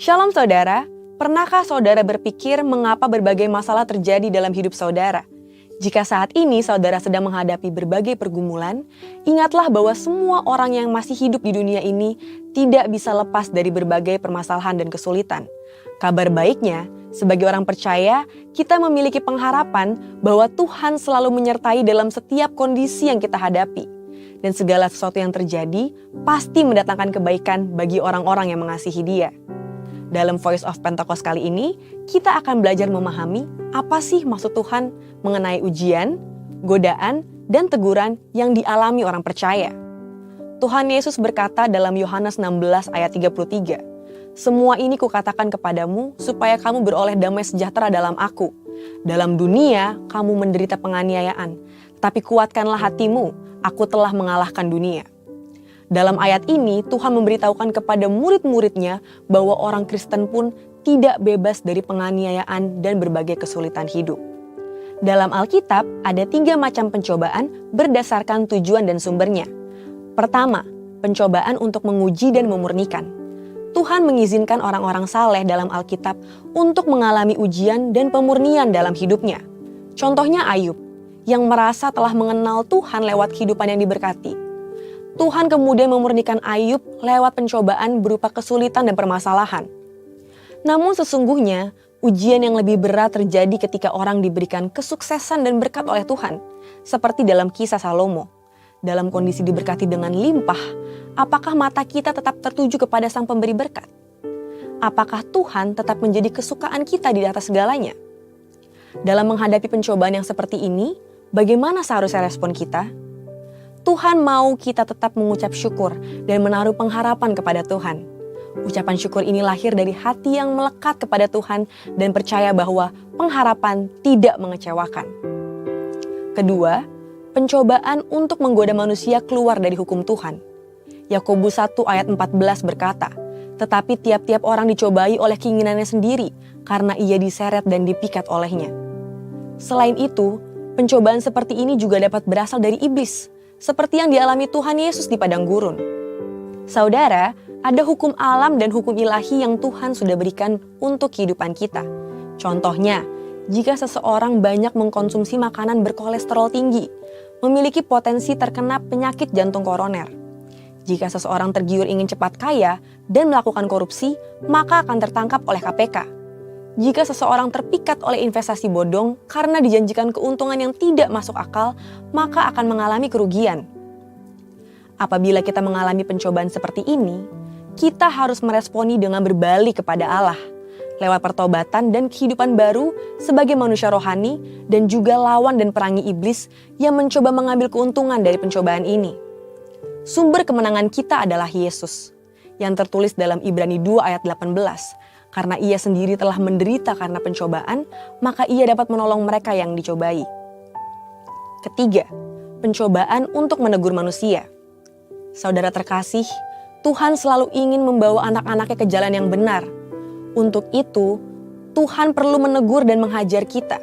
Shalom saudara, pernahkah saudara berpikir mengapa berbagai masalah terjadi dalam hidup saudara? Jika saat ini saudara sedang menghadapi berbagai pergumulan, ingatlah bahwa semua orang yang masih hidup di dunia ini tidak bisa lepas dari berbagai permasalahan dan kesulitan. Kabar baiknya, sebagai orang percaya, kita memiliki pengharapan bahwa Tuhan selalu menyertai dalam setiap kondisi yang kita hadapi. Dan segala sesuatu yang terjadi pasti mendatangkan kebaikan bagi orang-orang yang mengasihi Dia. Dalam Voice of Pentecost kali ini, kita akan belajar memahami apa sih maksud Tuhan mengenai ujian, godaan, dan teguran yang dialami orang percaya. Tuhan Yesus berkata dalam Yohanes 16 ayat 33, "Semua ini kukatakan kepadamu supaya kamu beroleh damai sejahtera dalam Aku. Dalam dunia kamu menderita penganiayaan, tapi kuatkanlah hatimu, Aku telah mengalahkan dunia." Dalam ayat ini, Tuhan memberitahukan kepada murid-muridnya bahwa orang Kristen pun tidak bebas dari penganiayaan dan berbagai kesulitan hidup. Dalam Alkitab, ada 3 macam pencobaan berdasarkan tujuan dan sumbernya. Pertama, pencobaan untuk menguji dan memurnikan. Tuhan mengizinkan orang-orang saleh dalam Alkitab untuk mengalami ujian dan pemurnian dalam hidupnya. Contohnya Ayub, yang merasa telah mengenal Tuhan lewat kehidupan yang diberkati. Tuhan kemudian memurnikan Ayub lewat pencobaan berupa kesulitan dan permasalahan. Namun sesungguhnya, ujian yang lebih berat terjadi ketika orang diberikan kesuksesan dan berkat oleh Tuhan, seperti dalam kisah Salomo. Dalam kondisi diberkati dengan limpah, apakah mata kita tetap tertuju kepada Sang Pemberi berkat? Apakah Tuhan tetap menjadi kesukaan kita di atas segalanya? Dalam menghadapi pencobaan yang seperti ini, bagaimana seharusnya respon kita? Tuhan mau kita tetap mengucap syukur dan menaruh pengharapan kepada Tuhan. Ucapan syukur ini lahir dari hati yang melekat kepada Tuhan dan percaya bahwa pengharapan tidak mengecewakan. Kedua, pencobaan untuk menggoda manusia keluar dari hukum Tuhan. Yakobus 1 ayat 14 berkata, "Tetapi tiap-tiap orang dicobai oleh keinginannya sendiri karena ia diseret dan dipikat olehnya." Selain itu, pencobaan seperti ini juga dapat berasal dari iblis, seperti yang dialami Tuhan Yesus di padang gurun. Saudara, ada hukum alam dan hukum ilahi yang Tuhan sudah berikan untuk kehidupan kita. Contohnya, jika seseorang banyak mengkonsumsi makanan berkolesterol tinggi, memiliki potensi terkena penyakit jantung koroner. Jika seseorang tergiur ingin cepat kaya dan melakukan korupsi, maka akan tertangkap oleh KPK. Jika seseorang terpikat oleh investasi bodong karena dijanjikan keuntungan yang tidak masuk akal, maka akan mengalami kerugian. Apabila kita mengalami pencobaan seperti ini, kita harus meresponi dengan berbalik kepada Allah, lewat pertobatan dan kehidupan baru sebagai manusia rohani dan juga lawan dan perangi iblis yang mencoba mengambil keuntungan dari pencobaan ini. Sumber kemenangan kita adalah Yesus, yang tertulis dalam Ibrani 2 ayat 18. Karena ia sendiri telah menderita karena pencobaan, maka ia dapat menolong mereka yang dicobai. Ketiga, pencobaan untuk menegur manusia. Saudara terkasih, Tuhan selalu ingin membawa anak-anaknya ke jalan yang benar. Untuk itu, Tuhan perlu menegur dan menghajar kita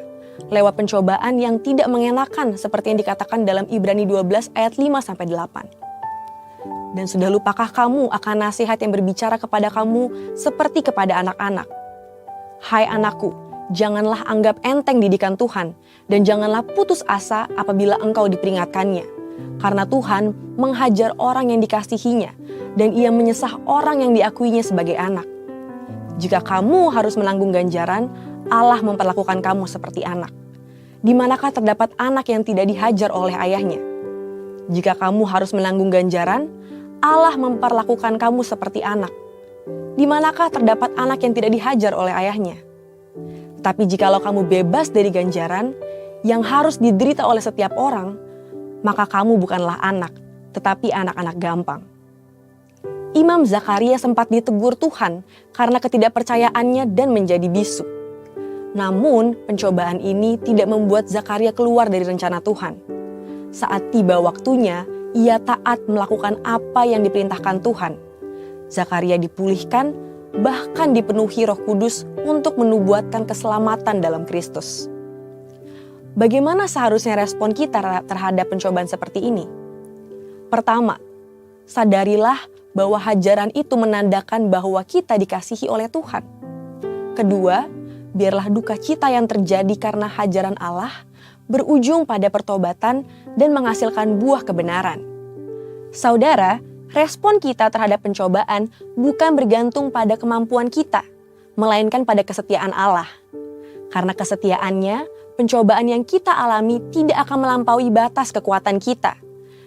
lewat pencobaan yang tidak mengenakan seperti yang dikatakan dalam Ibrani 12 ayat 5-8. Dan sudah lupakah kamu akan nasihat yang berbicara kepada kamu seperti kepada anak-anak? Hai anakku, janganlah anggap enteng didikan Tuhan, dan janganlah putus asa apabila engkau diperingatkannya. Karena Tuhan menghajar orang yang dikasihinya, dan ia menyesah orang yang diakuinya sebagai anak. Jika kamu harus menanggung ganjaran, Allah memperlakukan kamu seperti anak. Di manakah terdapat anak yang tidak dihajar oleh ayahnya? Jika kamu harus menanggung ganjaran, Allah memperlakukan kamu seperti anak. Di manakah terdapat anak yang tidak dihajar oleh ayahnya? Tapi jikalau kamu bebas dari ganjaran yang harus diderita oleh setiap orang, maka kamu bukanlah anak, tetapi anak-anak gampang. Imam Zakaria sempat ditegur Tuhan karena ketidakpercayaannya dan menjadi bisu. Namun pencobaan ini tidak membuat Zakaria keluar dari rencana Tuhan. Saat tiba waktunya, ia taat melakukan apa yang diperintahkan Tuhan. Zakaria dipulihkan, bahkan dipenuhi Roh Kudus untuk menubuatkan keselamatan dalam Kristus. Bagaimana seharusnya respon kita terhadap pencobaan seperti ini? Pertama, sadarilah bahwa hajaran itu menandakan bahwa kita dikasihi oleh Tuhan. Kedua, biarlah duka cita yang terjadi karena hajaran Allah berujung pada pertobatan dan menghasilkan buah kebenaran. Saudara, respon kita terhadap pencobaan bukan bergantung pada kemampuan kita, melainkan pada kesetiaan Allah. Karena kesetiaannya, pencobaan yang kita alami tidak akan melampaui batas kekuatan kita.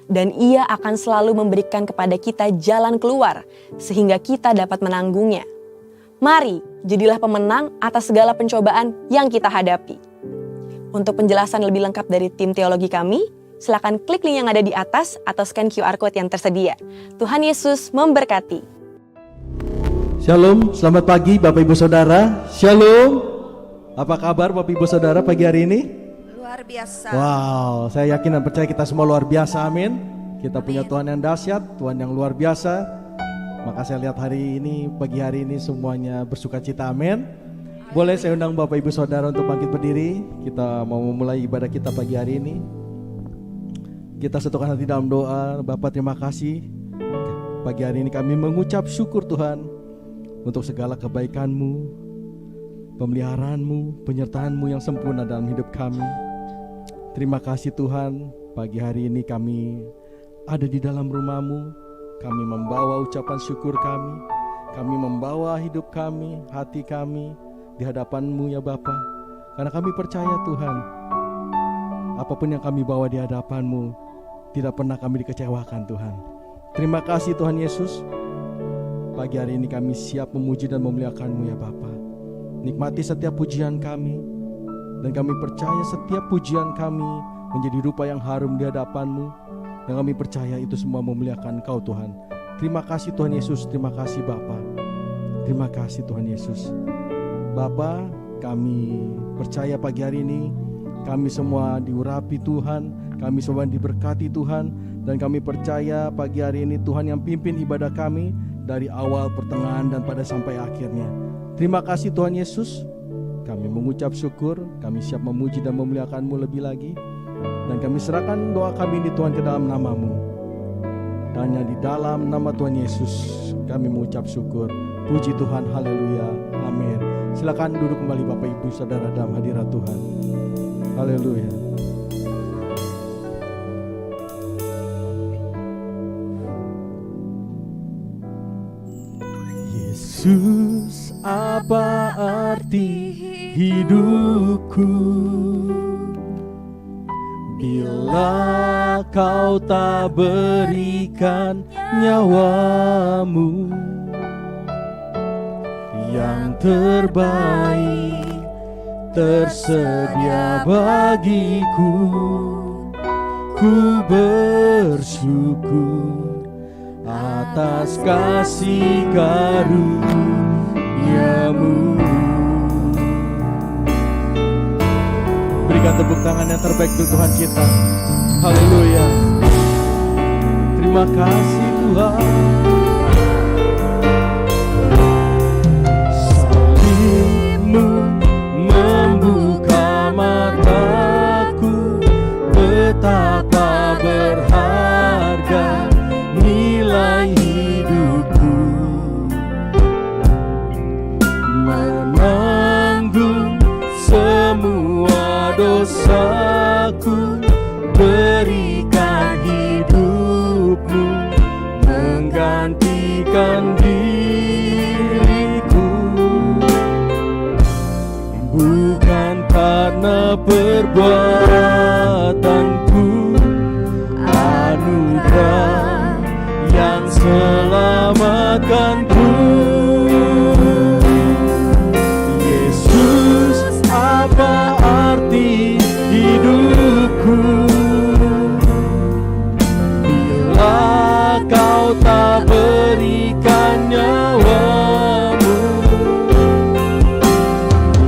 Dan Ia akan selalu memberikan kepada kita jalan keluar, sehingga kita dapat menanggungnya. Mari, jadilah pemenang atas segala pencobaan yang kita hadapi. Untuk penjelasan lebih lengkap dari tim teologi kami, silakan klik link yang ada di atas atau scan QR Code yang tersedia. Tuhan Yesus memberkati. Shalom, selamat pagi Bapak Ibu Saudara. Shalom. Apa kabar Bapak Ibu Saudara pagi hari ini? Luar biasa. Wow, saya yakin dan percaya kita semua luar biasa, amin. Kita punya Tuhan yang dahsyat, Tuhan yang luar biasa. Maka saya lihat hari ini, pagi hari ini semuanya bersuka cita, amin. Boleh saya undang Bapak Ibu Saudara untuk bangkit berdiri. Kita mau memulai ibadah kita pagi hari ini. Kita satukan hati dalam doa. Bapak, terima kasih. Pagi hari ini kami mengucap syukur Tuhan untuk segala kebaikan-Mu, pemeliharaanmu, penyertaanmu yang sempurna dalam hidup kami. Terima kasih Tuhan, pagi hari ini kami ada di dalam rumah-Mu. Kami membawa ucapan syukur kami membawa hidup kami, hati kami di hadapan-Mu ya Bapa. Karena kami percaya Tuhan, apapun yang kami bawa di hadapan-Mu, tidak pernah kami dikecewakan Tuhan. Terima kasih Tuhan Yesus. Pagi hari ini kami siap memuji dan memuliakan-Mu ya Bapa. Nikmati setiap pujian kami, dan kami percaya setiap pujian kami menjadi rupa yang harum di hadapan-Mu, dan kami percaya itu semua memuliakan Engkau Tuhan. Terima kasih Tuhan Yesus, terima kasih Bapa. Terima kasih Tuhan Yesus. Bapa, kami percaya pagi hari ini kami semua diurapi Tuhan, kami semua diberkati Tuhan, dan kami percaya pagi hari ini Tuhan yang pimpin ibadah kami dari awal, pertengahan, dan pada sampai akhirnya. Terima kasih Tuhan Yesus. Kami mengucap syukur, kami siap memuji dan memuliakan-Mu lebih lagi. Dan kami serahkan doa kami ini Tuhan ke dalam nama-Mu. Dan hanya di dalam nama Tuhan Yesus kami mengucap syukur. Puji Tuhan, haleluya, amin. Silakan duduk kembali Bapak Ibu Saudara dalam hadirat Tuhan. Haleluya. Yesus, apa arti hidupku bila Kau tak berikan nyawamu? Yang terbaik tersedia bagiku. Ku bersyukur atas kasih karunia-Mu. Berikan tepuk tangan yang terbaik untuk Tuhan kita. Haleluya. Terima kasih Tuhan. Salib-Mu membuka mataku, betapa berharga nilai hidupku, menanggung semua dosaku, berikan hidupmu menggantikan diriku, bukan karena perbuatanku, anugerah yang selamatkanku. Yesus, apa arti hidupku bila Kau tak berikan nyawa-Mu?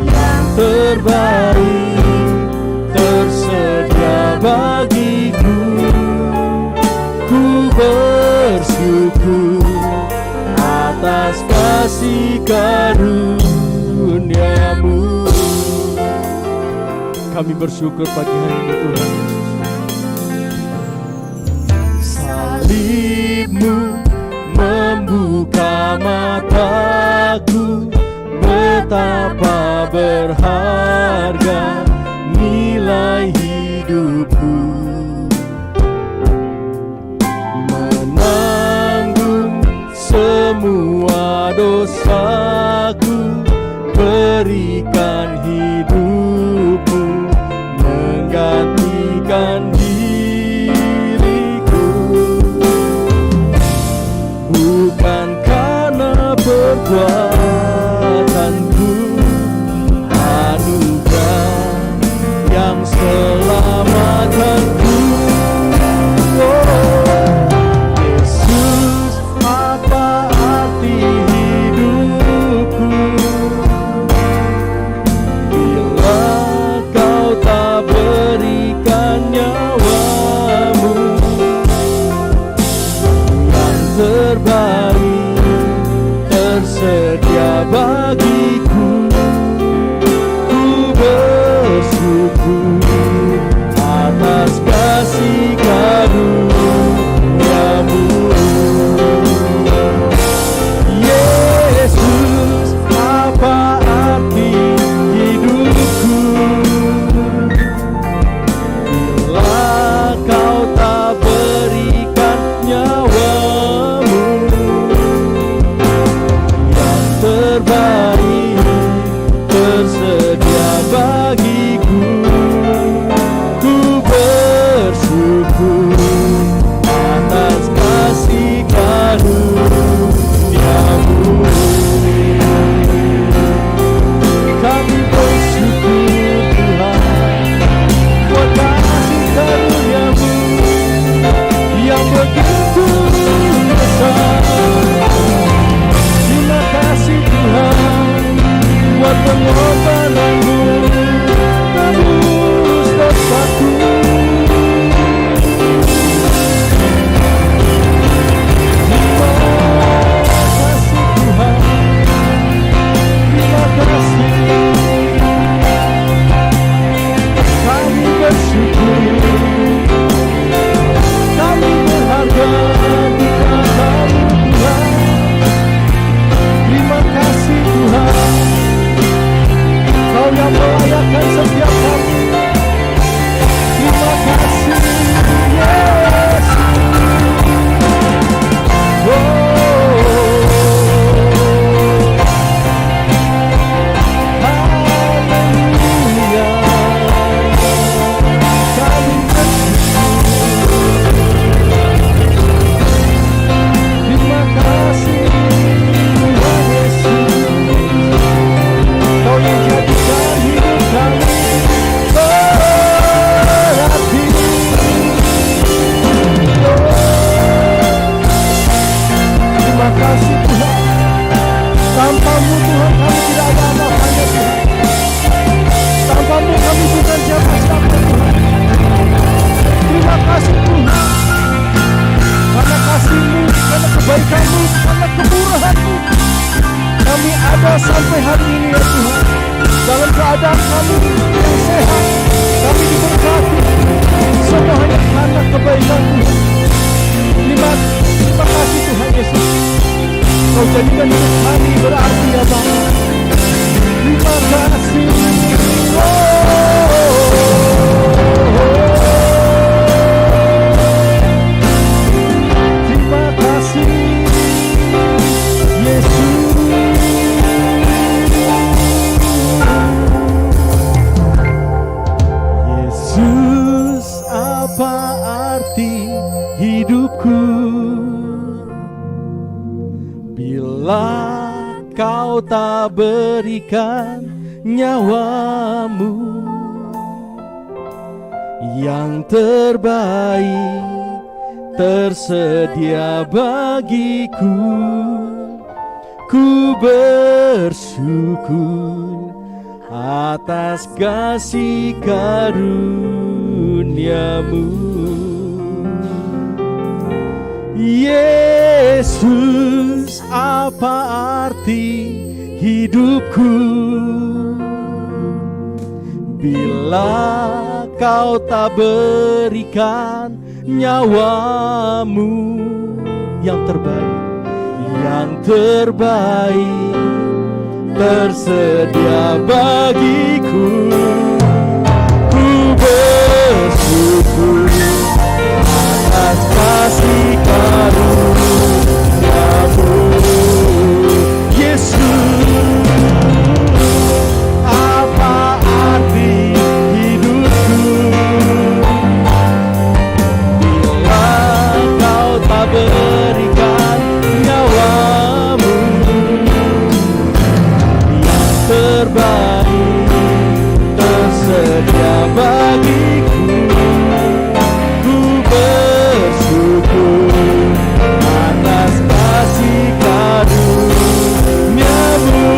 Yang terbaik tersedia bagiku. Ku bersyukur atas kasih karunia-Mu. Kami bersyukur pagi hari ini Tuhan. Salib-Mu mataku betapa berharga nilai hidupku, menanggung semua dosaku, berikan hidupmu menggantikan diriku, bukan karena perbuatanku, anugerah yang selamatkanku. Oh, Yesus, apa arti hidupku bila kau tak berikan nyawamu yang terbaik tersedia bagiku. Ku bersyukur atas kasih karunia-Mu. Yesus, apa arti hidupku bila kau tak berikan nyawamu yang terbaik tersedia bagiku. Ku bersyukur atas kasih karunia-Mu. Kami bersyukur Tuhan buat kasih karunia-Mu yang begitu besar. Terima kasih Tuhan buat pengorbanan-Mu tebus dosaku. Terima kasih Tuhan, terima kasih. Kami bersyukur, kami berharga di hadapan Tuhan. Terima kasih Tuhan, Kau yang melayakkan setiap kami. Terima kasih Yesus. Haleluya. Kami bersyukur. Terima kasih Tuhan Yesus, Kau yang jadikan hidup kami berarti. Terima kasih Tuhan, tanpa-Mu Tuhan kami tidak ada apa-apanya Tuhan. Tanpa-Mu kami bukan siapa-siapa Tuhan. Terima kasih Tuhan, karena kasih-Mu, karena kebaikan-Mu, karena kemurahan-Mu kami ada sampai hari ini ya Tuhan. Dalam keadaan kami yang sehat, kami diberkati, semua hanya karena kebaikan Tuhan. Terima kasih Tuhan Yesus, Kau jadikan hidup kami berarti ya Bapa. Terima kasih. Terima kasih Yesus. Yesus, apa arti hidupku bila Kau tak berikan nyawamu yang terbaik tersedia bagiku. Ku bersyukur atas kasih karunia-Mu. Yesus, apa arti hidupku bila Kau tak berikan nyawamu yang terbaik yang terbaik tersedia bagiku. Ku bersyukur atas kasih karunia-Mu, Yesus. Apa arti hidupku bila Kau tak berikan nyawa-Mu yang terbaik tersedia bagiku. Ku bersyukur atas kasih karunia-Mu.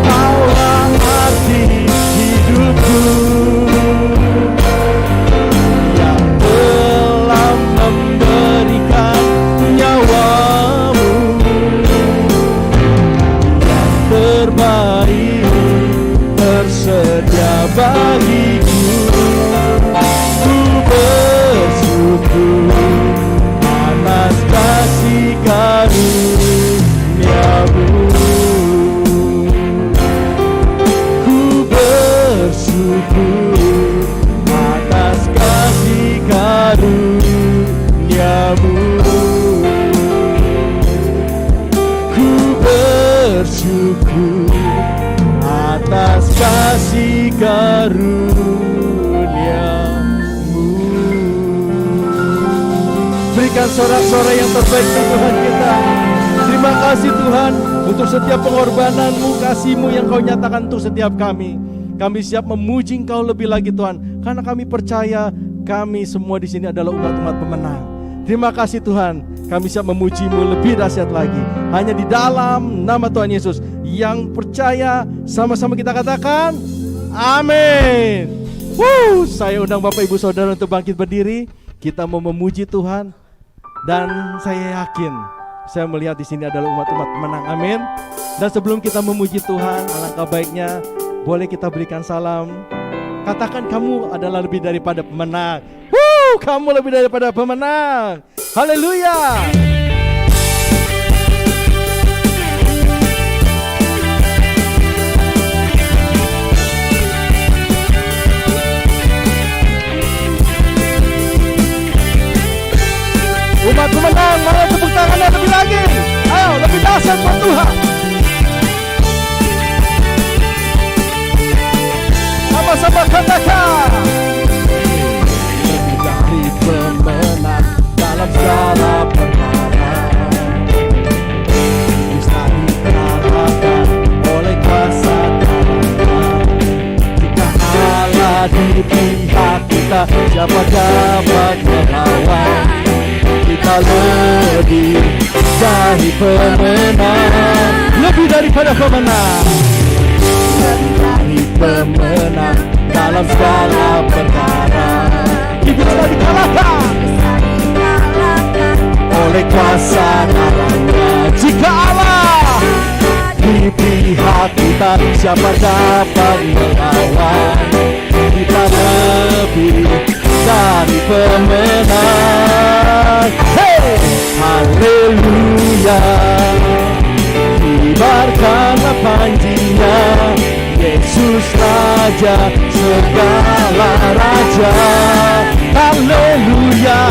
Kaulah arti hidupku yang telah memberikan nyawa-Mu yang terbaik tersedia bagiku. Ku bersyukur atas kasih karunia-Mu. Ku bersyukur atas kasih karunia-Mu. Ku bersyukur atas kasih karunia-Mu. Berikan sorak-sorai yang terbaik untuk Tuhan kita. Terima kasih Tuhan untuk setiap pengorbanan-Mu, kasih-Mu yang Kau nyatakan untuk setiap kami. Kami siap memuji Engkau lebih lagi Tuhan, karena kami percaya kami semua di sini adalah umat-umat pemenang. Terima kasih Tuhan, kami siap memuji-Mu lebih dahsyat lagi. Hanya di dalam nama Tuhan Yesus yang percaya, sama-sama kita katakan amin. Saya undang Bapak Ibu Saudara untuk bangkit berdiri. Kita mau memuji Tuhan, dan saya yakin saya melihat di sini adalah umat-umat pemenang. Amin. Dan sebelum kita memuji Tuhan, alangkah baiknya boleh kita berikan salam. Katakan kamu adalah lebih daripada pemenang. Kamu lebih daripada pemenang. Haleluya. Umat pemenang, mana tepuk tangannya lebih lagi. Ayo, lebih dahsyat buat Tuhan. Sama-sama katakan. Lebih dari pemenang dalam segala perkara, bisa dikalahkan oleh kuasa darah. Jika Allah di pihak kita, siapa dapat melawan? Kita lebih dari pemenang, lebih daripada pemenang, lebih dari pemenang dalam segala perkara. Kita bisa dikalahkan oleh kuasa darah-Nya. Jika Allah di pihak kita, siapa dapat melawan? Kita lebih dari pemenang. Hey, haleluya. Kibarkanlah panjinya, Yesus Raja segala raja. Haleluya.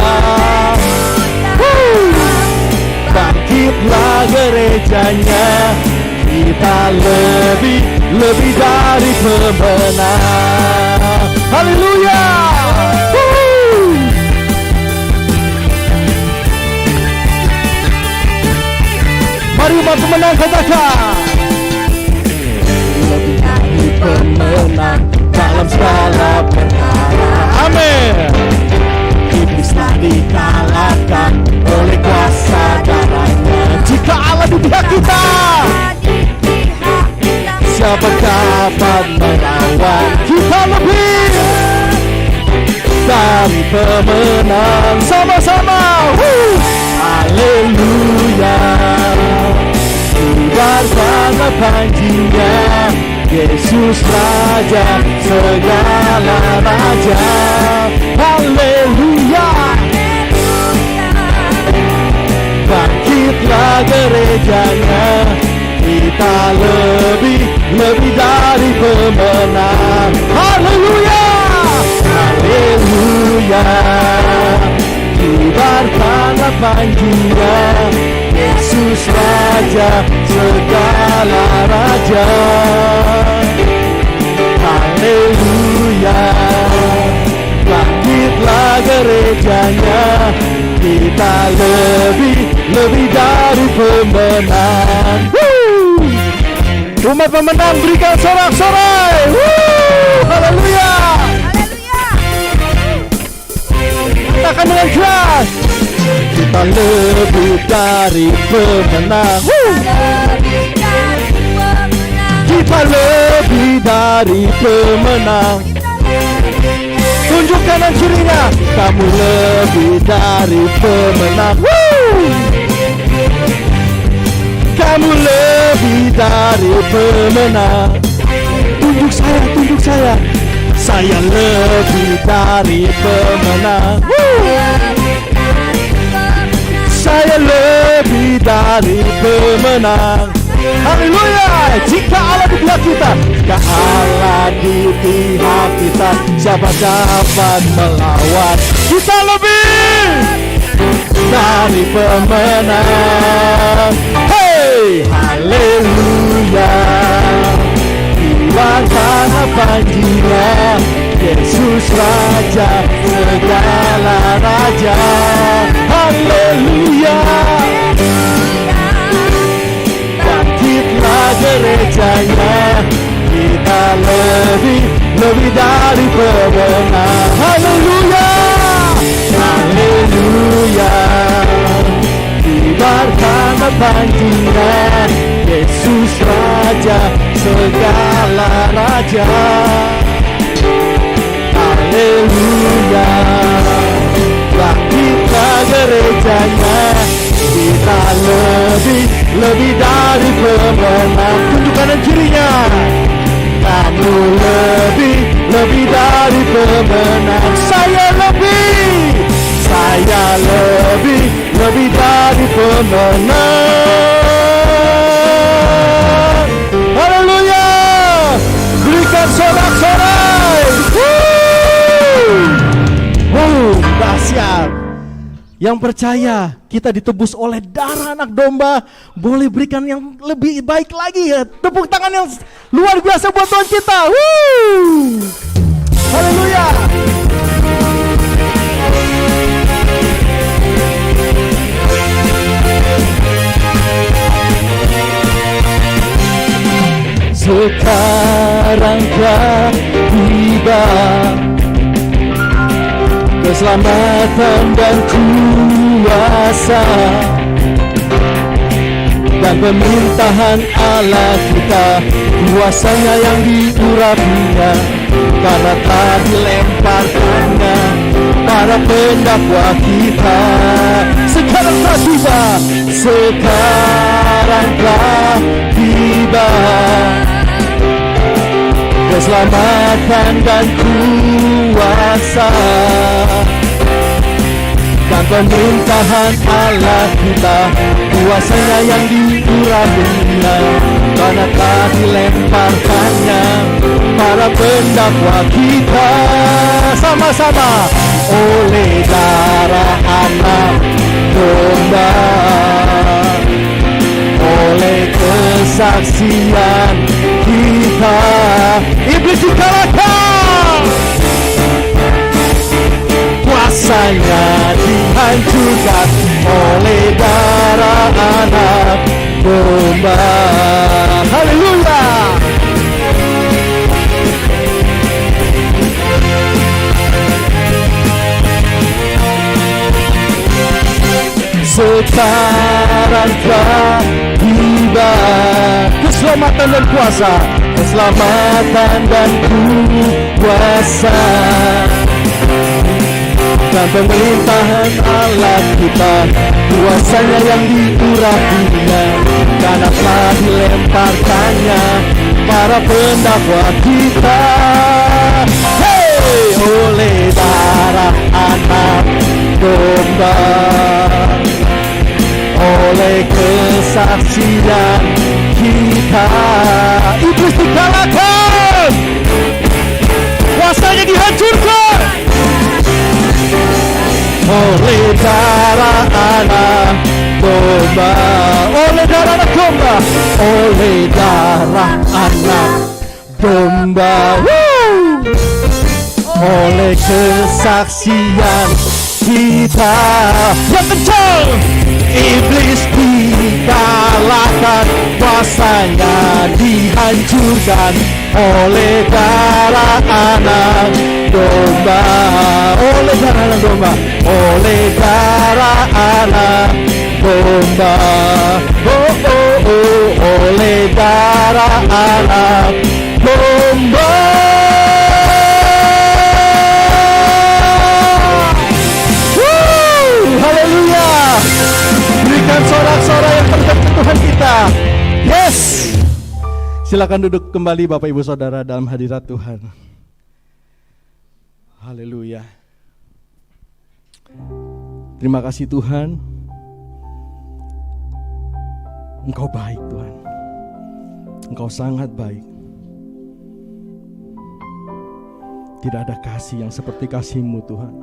Bangkitlah gerejanya, kita lebih dari pemenang. Haleluya. Mari umat pemenang katakan. Lebih dari pemenang dalam segala perkara. Amin. Iblis telah dikalahkan oleh kuasa darah-Nya. Jika Allah di pihak kita, siapa dapat melawan? Kita lebih dari pemenang. Sama-sama. Haleluya. Kibarkanlah panjinya, Yesus Raja segala raja. Haleluya. Bangkit bangkitlah gerejanya. Kita lebih dari pemenang. Haleluya, haleluya. Kibarkanlah panjinya, Yesus Raja segala raja. Haleluya, bangkitlah gerejanya. Kita lebih dari pemenang. Umat pemenang berikan sorak-sorai. Haleluya. Katakan dengan keras. Kita lebih dari pemenang. Kita lebih dari pemenang. Tunjuk kanan kirinya. Kamu lebih dari pemenang. Kamu lebih dari pemenang. Tunjuk saya. Saya lebih dari pemenang. Saya lebih dari pemenang. Haleluya. Jika Allah di pihak kita, jika Allah di pihak kita, siapa dapat melawan? Kita lebih dari pemenang. Hey, haleluya. Kibarkan panjinya, Yesus Raja segala raja. Haleluya. Bangkitlah gerejanya. Kita lebih dari pemenang. Haleluya, haleluya. Kibarkan panjinya, Yesus Raja segala raja. Haleluya. Bangkitlah gerejanya. Kita lebih dari pemenang. Tunjuk kanan kirinya. Kamu lebih dari pemenang. Saya lebih dari pemenang. Haleluya. Berikan sorak-sorai. Dahsyat. Yang percaya kita ditebus oleh darah anak domba, boleh berikan yang lebih baik lagi ya. Tepuk tangan yang luar biasa buat Tuhan kita. Haleluya. Sekarang telah tiba keselamatan dan kuasa dan pemerintahan Allah kita, kuasanya yang diurapinya, karena telah dilemparkannya para pendakwa kita. Sekarang telah tiba, sekarang telah tiba keselamatan dan kuasa dan pemerintahan Allah kita, kuasanya yang diurapinya, karena telah dilemparkannya para pendakwa kita. Sama-sama, oleh darah anak domba, oleh kesaksian kita, iblis dikalahkan, kuasanya dihancurkan oleh darah anak domba. Haleluya. Sekarang telah tiba keselamatan dan kuasa, keselamatan dan kuasa dan pemerintahan Allah kita, kuasanya yang diurapinya, karena telah dilemparkannya para pendakwa kita. Hey, oleh darah anak domba, oleh kesaksian kita. Iblis dikalahkan, kuasanya dihancurkan oleh darah anak domba, oleh darah anak domba, oleh darah anak domba. Oleh kesaksian kita yang kencang, iblis dikalahkan, kuasanya dihancurkan oleh darah anak domba, oleh darah anak domba, oleh darah anak domba. Oh, oh, oh, oleh darah anak domba. Haleluya. Berikan sorak-sorai yang terdekat Tuhan kita. Yes. Silakan duduk kembali Bapak Ibu Saudara dalam hadirat Tuhan. Haleluya. Terima kasih Tuhan. Engkau baik Tuhan. Engkau sangat baik. Tidak ada kasih yang seperti kasih-Mu Tuhan.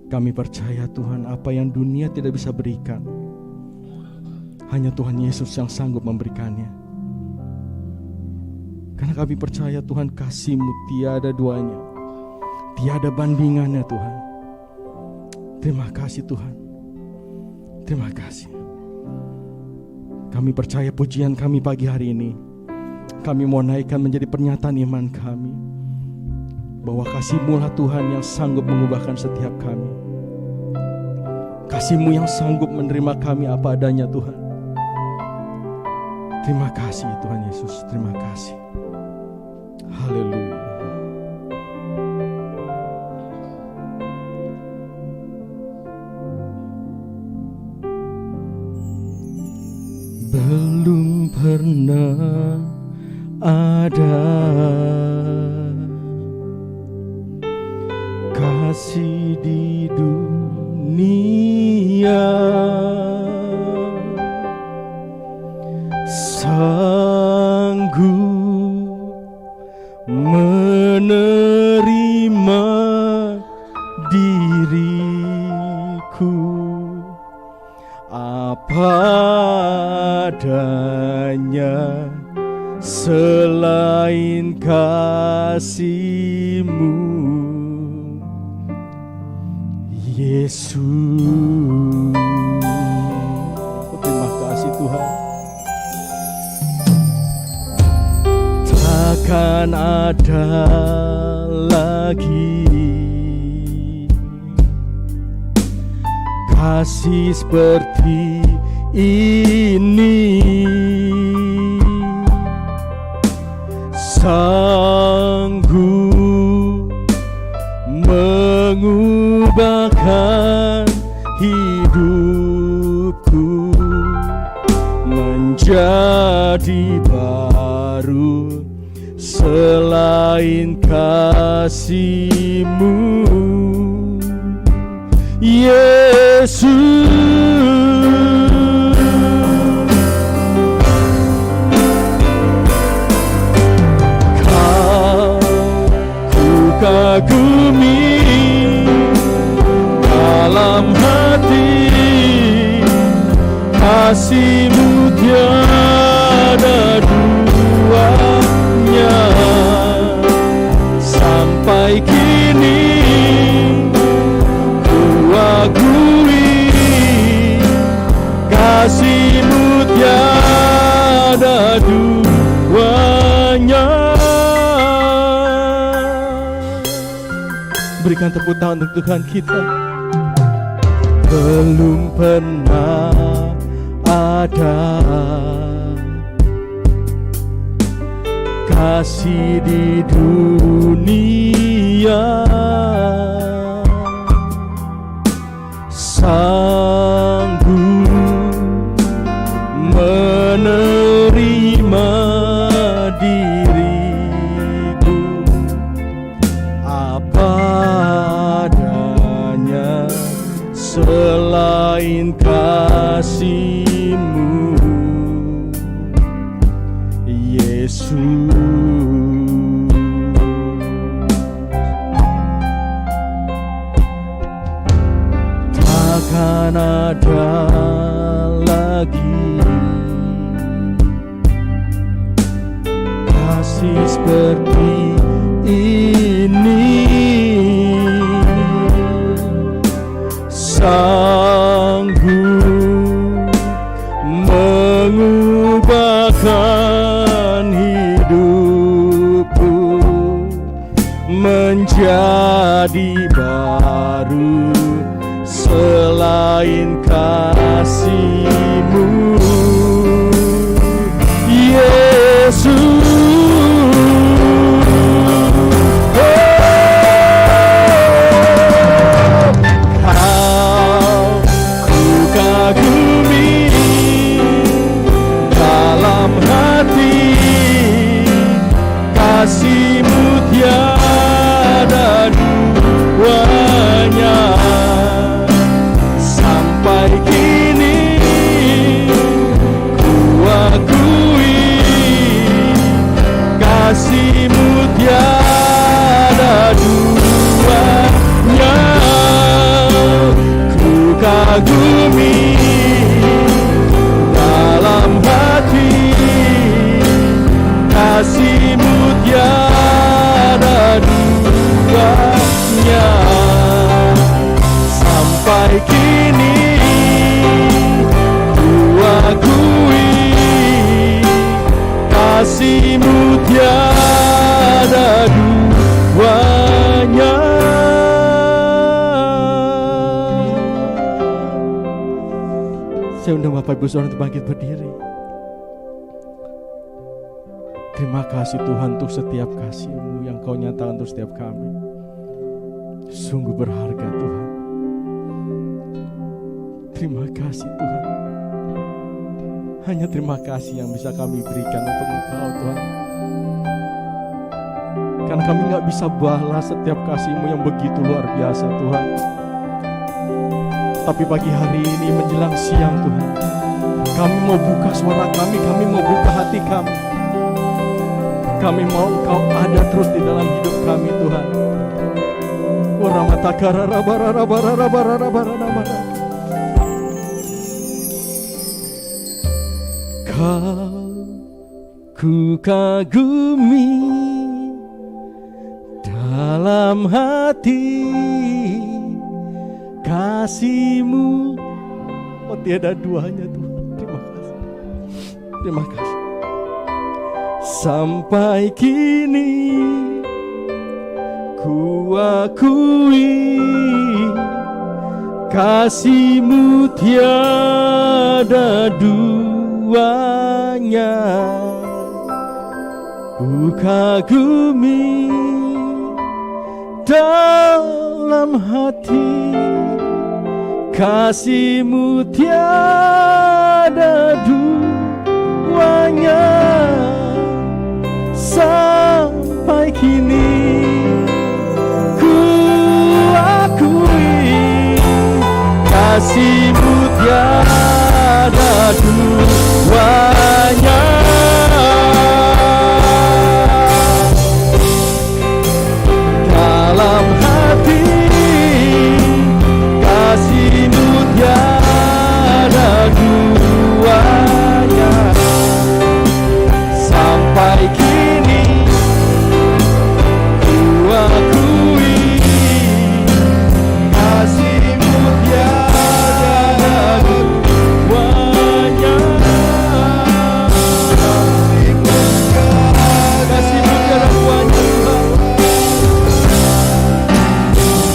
Kami percaya Tuhan, apa yang dunia tidak bisa berikan, hanya Tuhan Yesus yang sanggup memberikannya. Karena kami percaya Tuhan, kasih-Mu tiada duanya, tiada bandingannya Tuhan. Terima kasih Tuhan. Terima kasih. Kami percaya pujian kami pagi hari ini, kami mau naikkan menjadi pernyataan iman kami, bahwa kasih-Mu lah Tuhan yang sanggup mengubahkan setiap kami. Kasih-Mu yang sanggup menerima kami apa adanya Tuhan. Terima kasih Tuhan Yesus, terima kasih. Haleluya. Belum pernah ada kasih di dunia sanggup menerima diriku apa adanya, selain kasih-Mu Yesus. Terima kasih Tuhan. Takkan ada lagi kasih seperti ini, sanggup mengubahkan hidupku menjadi baru, selain kasih-Mu Yesus. Kagumi dalam hati, kasih-Mu tiada duanya, sampai kini ku akui kasih-Mu tiada duanya. Berikan tepuk tangan untuk Tuhan kita. Belum pernah ada kasih di dunia sanggup menerima diriku apa adanya, selain kasih-Mu, Yesus. Takkan ada lagi kasih seperti ini, sanggup mengubahkan hidupku menjadi baru selain kasih-Mu, Yesus. Kasih-Mu tiada duanya, sampai kini ku akui kasih-Mu tiada duanya. Ku kagumi dalam hati kasih-Mu tiada duanya, sampai kini ku akui kasih-Mu tiada duanya. Saya undang Bapak Ibu Saudara untuk bangkit berdiri. Terima kasih Tuhan untuk setiap kasih-Mu yang Kau nyatakan untuk setiap kami. Sungguh berharga Tuhan. Terima kasih Tuhan. Hanya terima kasih yang bisa kami berikan untuk Engkau Tuhan. Karena kami gak bisa balas setiap kasih-Mu yang begitu luar biasa Tuhan. Tapi pagi hari ini menjelang siang Tuhan, kami mau buka suara kami mau buka hati kami. Kami mau Engkau ada terus di dalam hidup kami Tuhan. Kau ku kagumi dalam hati kasih-Mu, oh tiada duanya Tuhan. Terima kasih. Terima kasih. Sampai kini ku akui kasih-Mu tiada duanya. Ku kagumi dalam hati kasih-Mu tiada duanya, sampai kini ku akui kasih-Mu tiada duanya. Dalam hati kasih-Mu tiada duanya, sampai kini ku akui kasih-Mu tiada duanya. Kasih-Mu tiada duanya Tuhan.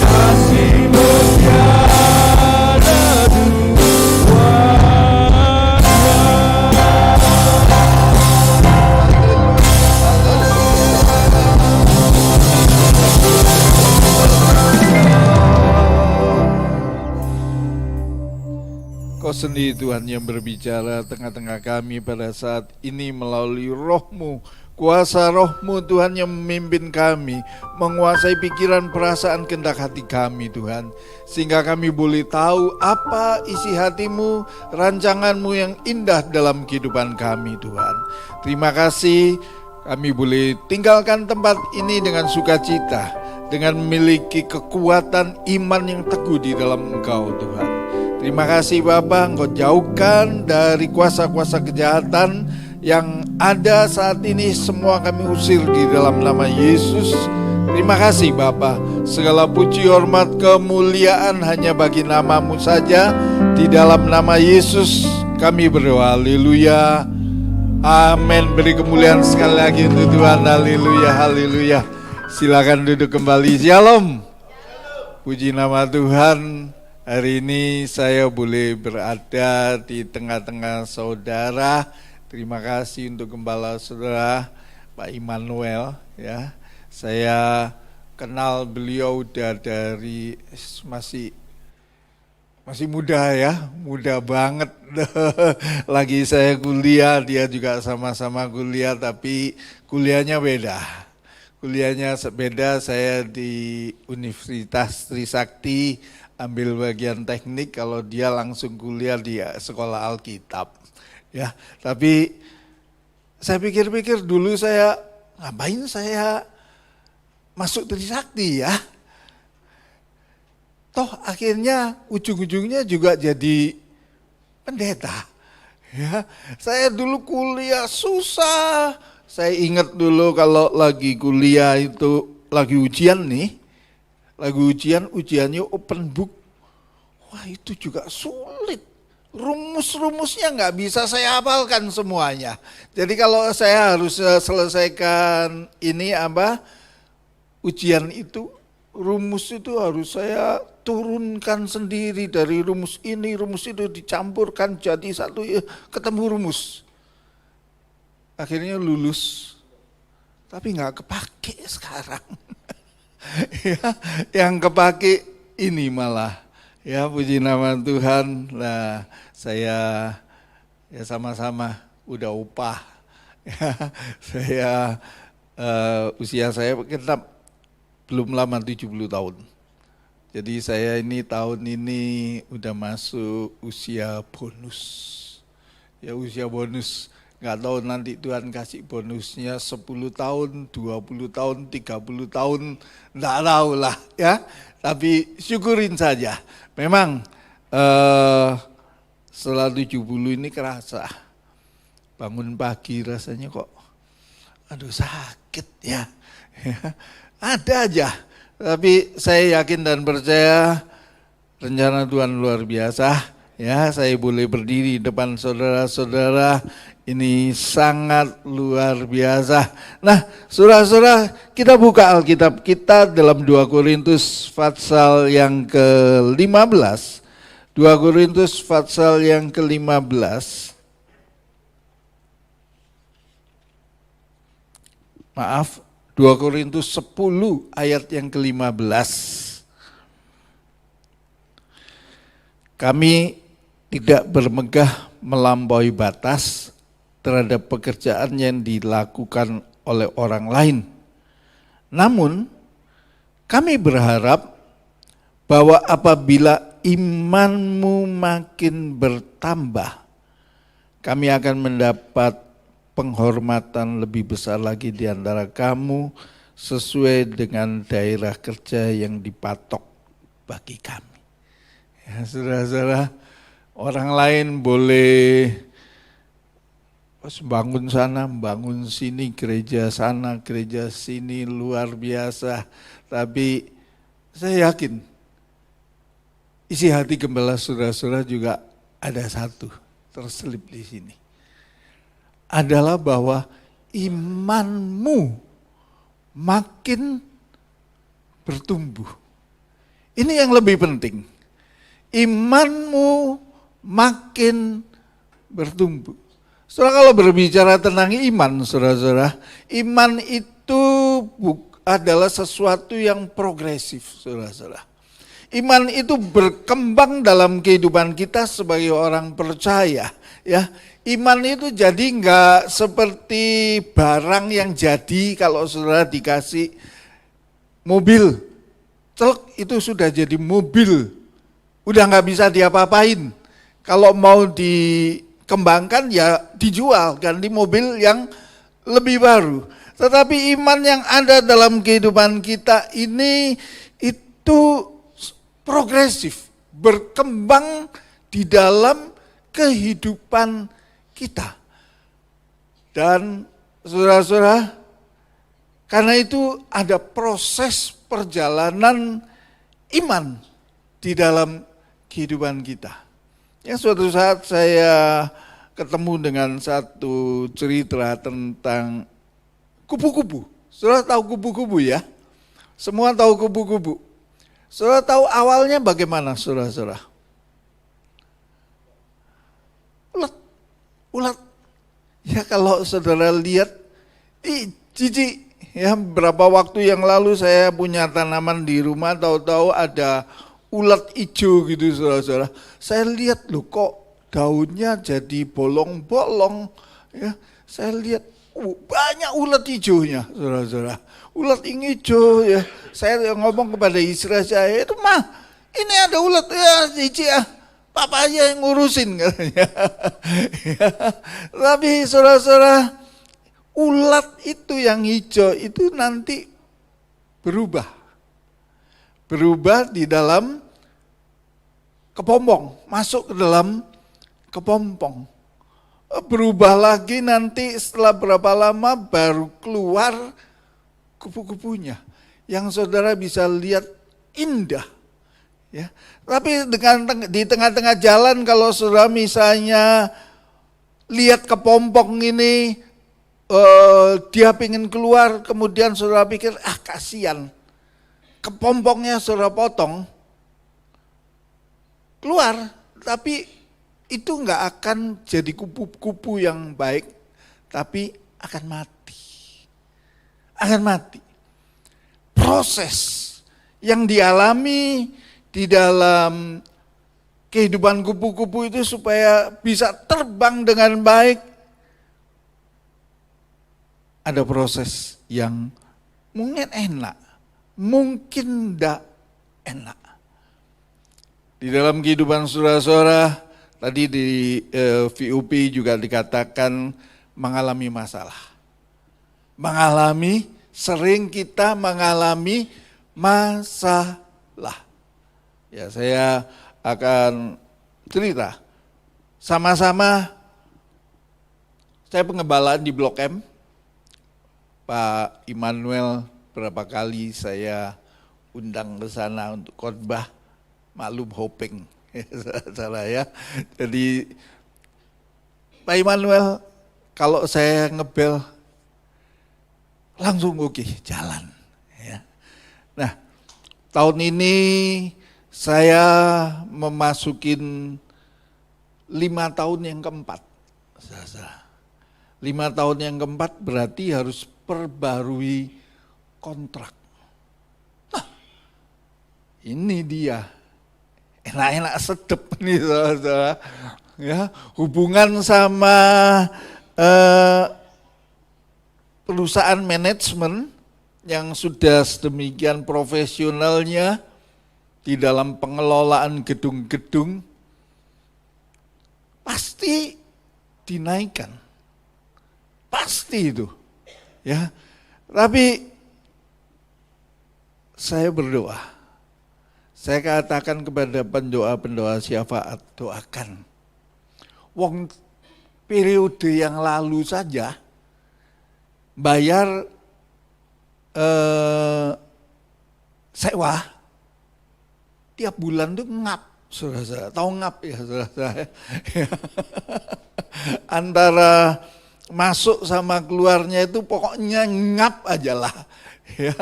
Kasih-Mu tiada Kau sendiri Tuhan yang berbicara tengah-tengah kami pada saat ini melalui Roh-Mu, Kuasa roh-Mu Tuhan yang memimpin kami, menguasai pikiran, perasaan, kehendak hati kami Tuhan. Sehingga kami boleh tahu apa isi hati-Mu, rancangan-Mu yang indah dalam kehidupan kami Tuhan. Terima kasih kami boleh tinggalkan tempat ini dengan sukacita, dengan memiliki kekuatan iman yang teguh di dalam Engkau Tuhan. Terima kasih Bapa, Engkau jauhkan dari kuasa-kuasa kejahatan yang ada saat ini, semua kami usir di dalam nama Yesus. Terima kasih Bapa, segala puji, hormat, kemuliaan hanya bagi nama-Mu saja. Di dalam nama Yesus kami berdoa, haleluya, amin. Beri kemuliaan sekali lagi untuk Tuhan, haleluya, haleluya. Silakan duduk kembali, shalom. Puji nama Tuhan. Hari ini saya boleh berada di tengah-tengah saudara. Terima kasih untuk gembala saudara Pak Immanuel ya. Saya kenal beliau udah dari masih muda ya, muda banget. Lagi saya kuliah, dia juga sama-sama kuliah, tapi kuliahnya beda. Kuliahnya beda, saya di Universitas Trisakti ambil bagian teknik, kalau dia langsung kuliah di sekolah Alkitab. Ya, tapi saya pikir-pikir dulu saya ngapain saya masuk Trisakti ya. Toh akhirnya ujung-ujungnya juga jadi pendeta. Ya, saya dulu kuliah susah. Saya ingat dulu kalau lagi kuliah itu lagi ujian nih. Lagi ujiannya open book. Wah, itu juga sulit. Rumus-rumusnya nggak bisa saya hafalkan semuanya. Jadi kalau saya harus selesaikan ini ujian itu, rumus itu harus saya turunkan sendiri dari rumus ini, rumus itu dicampurkan jadi satu, ketemu rumus. Akhirnya lulus, tapi nggak kepake sekarang. Ya, yang kepake ini malah. Ya, puji nama Tuhan. Nah, saya ya sama-sama udah upah. Ya, saya usia saya kita belum lama 70 tahun. Jadi saya ini tahun ini udah masuk usia bonus. Ya, usia bonus. Nggak tahu nanti Tuhan kasih bonusnya 10 tahun, 20 tahun, 30 tahun, nggak tahu lah ya. Tapi syukurin saja. Memang setelah 70 ini kerasa. Bangun pagi rasanya kok aduh sakit ya. Ada aja. Tapi saya yakin dan percaya rencana Tuhan luar biasa. Ya, saya boleh berdiri di depan saudara-saudara, ini sangat luar biasa. Nah, saudara-saudara, kita buka Alkitab kita dalam 2 Korintus pasal yang ke-15. 2 Korintus pasal yang ke-15. Maaf, 2 Korintus 10 ayat yang ke-15. Kami tidak bermegah melampaui batas terhadap pekerjaan yang dilakukan oleh orang lain. Namun, kami berharap bahwa apabila imanmu makin bertambah, kami akan mendapat penghormatan lebih besar lagi di antara kamu sesuai dengan daerah kerja yang dipatok bagi kami. Ya, saudara-saudara, orang lain boleh bangun sana, bangun sini, gereja sana, gereja sini, luar biasa. Tapi saya yakin isi hati gembala saudara-saudara juga ada satu terselip di sini. Adalah bahwa imanmu makin bertumbuh. Ini yang lebih penting. Imanmu makin bertumbuh. Saudara, kalau berbicara tentang iman, saudara-saudara, iman itu adalah sesuatu yang progresif, saudara-saudara. Iman itu berkembang dalam kehidupan kita sebagai orang percaya, ya. Iman itu jadi nggak seperti barang yang jadi kalau saudara dikasih mobil, celek itu sudah jadi mobil, udah nggak bisa diapa-apain. Kalau mau dikembangkan ya dijual, ganti mobil yang lebih baru. Tetapi iman yang ada dalam kehidupan kita ini itu progresif, berkembang di dalam kehidupan kita. Dan saudara-saudara, karena itu ada proses perjalanan iman di dalam kehidupan kita. Ya, suatu saat saya ketemu dengan satu cerita tentang kupu-kupu. Saudara tahu kupu-kupu ya? Semua tahu kupu-kupu. Saudara tahu awalnya bagaimana, saudara-saudara? Ulat. Ya kalau saudara lihat, jijik. Ya berapa waktu yang lalu saya punya tanaman di rumah, tahu-tahu ada ulat hijau gitu, saudara-saudara. Saya lihat loh kok daunnya jadi bolong-bolong. Ya, saya lihat banyak ulat hijaunya, saudara-saudara. Ulat yang hijau ya. Saya ngomong kepada istri saya, itu mah ini ada ulat ya, jijik ya. Papa aja yang ngurusin katanya. Ya. Tapi saudara-saudara, ulat itu yang hijau itu nanti berubah. Berubah di dalam kepompong, masuk ke dalam kepompong. Berubah lagi nanti setelah berapa lama baru keluar kupu-kupunya. Yang saudara bisa lihat indah. Ya, tapi di tengah-tengah jalan kalau saudara misalnya lihat kepompong ini, dia pengen keluar, kemudian saudara pikir, kasihan, kepompongnya saudara potong, keluar, tapi itu nggak akan jadi kupu-kupu yang baik, tapi akan mati. Akan mati. Proses yang dialami di dalam kehidupan kupu-kupu itu supaya bisa terbang dengan baik, ada proses yang mungkin enak, mungkin tidak enak. Di dalam kehidupan saudara-saudara, tadi di VUP juga dikatakan mengalami masalah. Sering kita mengalami masalah. Ya, saya akan cerita. Sama-sama saya pengembalaan di Blok M. Pak Immanuel berapa kali saya undang ke sana untuk khotbah, maklum hoping. Salah ya. Jadi Pak Immanuel kalau saya ngebel langsung oke, jalan. Ya. Nah, tahun ini saya memasukin 5 tahun yang keempat. 5 tahun yang keempat berarti harus perbarui kontrak. Nah, ini dia. Enak-enak sedep nih saudara. Ya, hubungan sama perusahaan manajemen yang sudah sedemikian profesionalnya di dalam pengelolaan gedung-gedung pasti dinaikkan. Pasti itu. Ya. Tapi saya berdoa. Saya katakan kepada pendoa-pendoa syafaat, doakan. Wong periode yang lalu saja bayar sewa tiap bulan tuh ngap, saudara-saudara. Tahu ngap ya, saudara-saudara? Antara masuk sama keluarnya itu pokoknya ngap aja lah. Ya.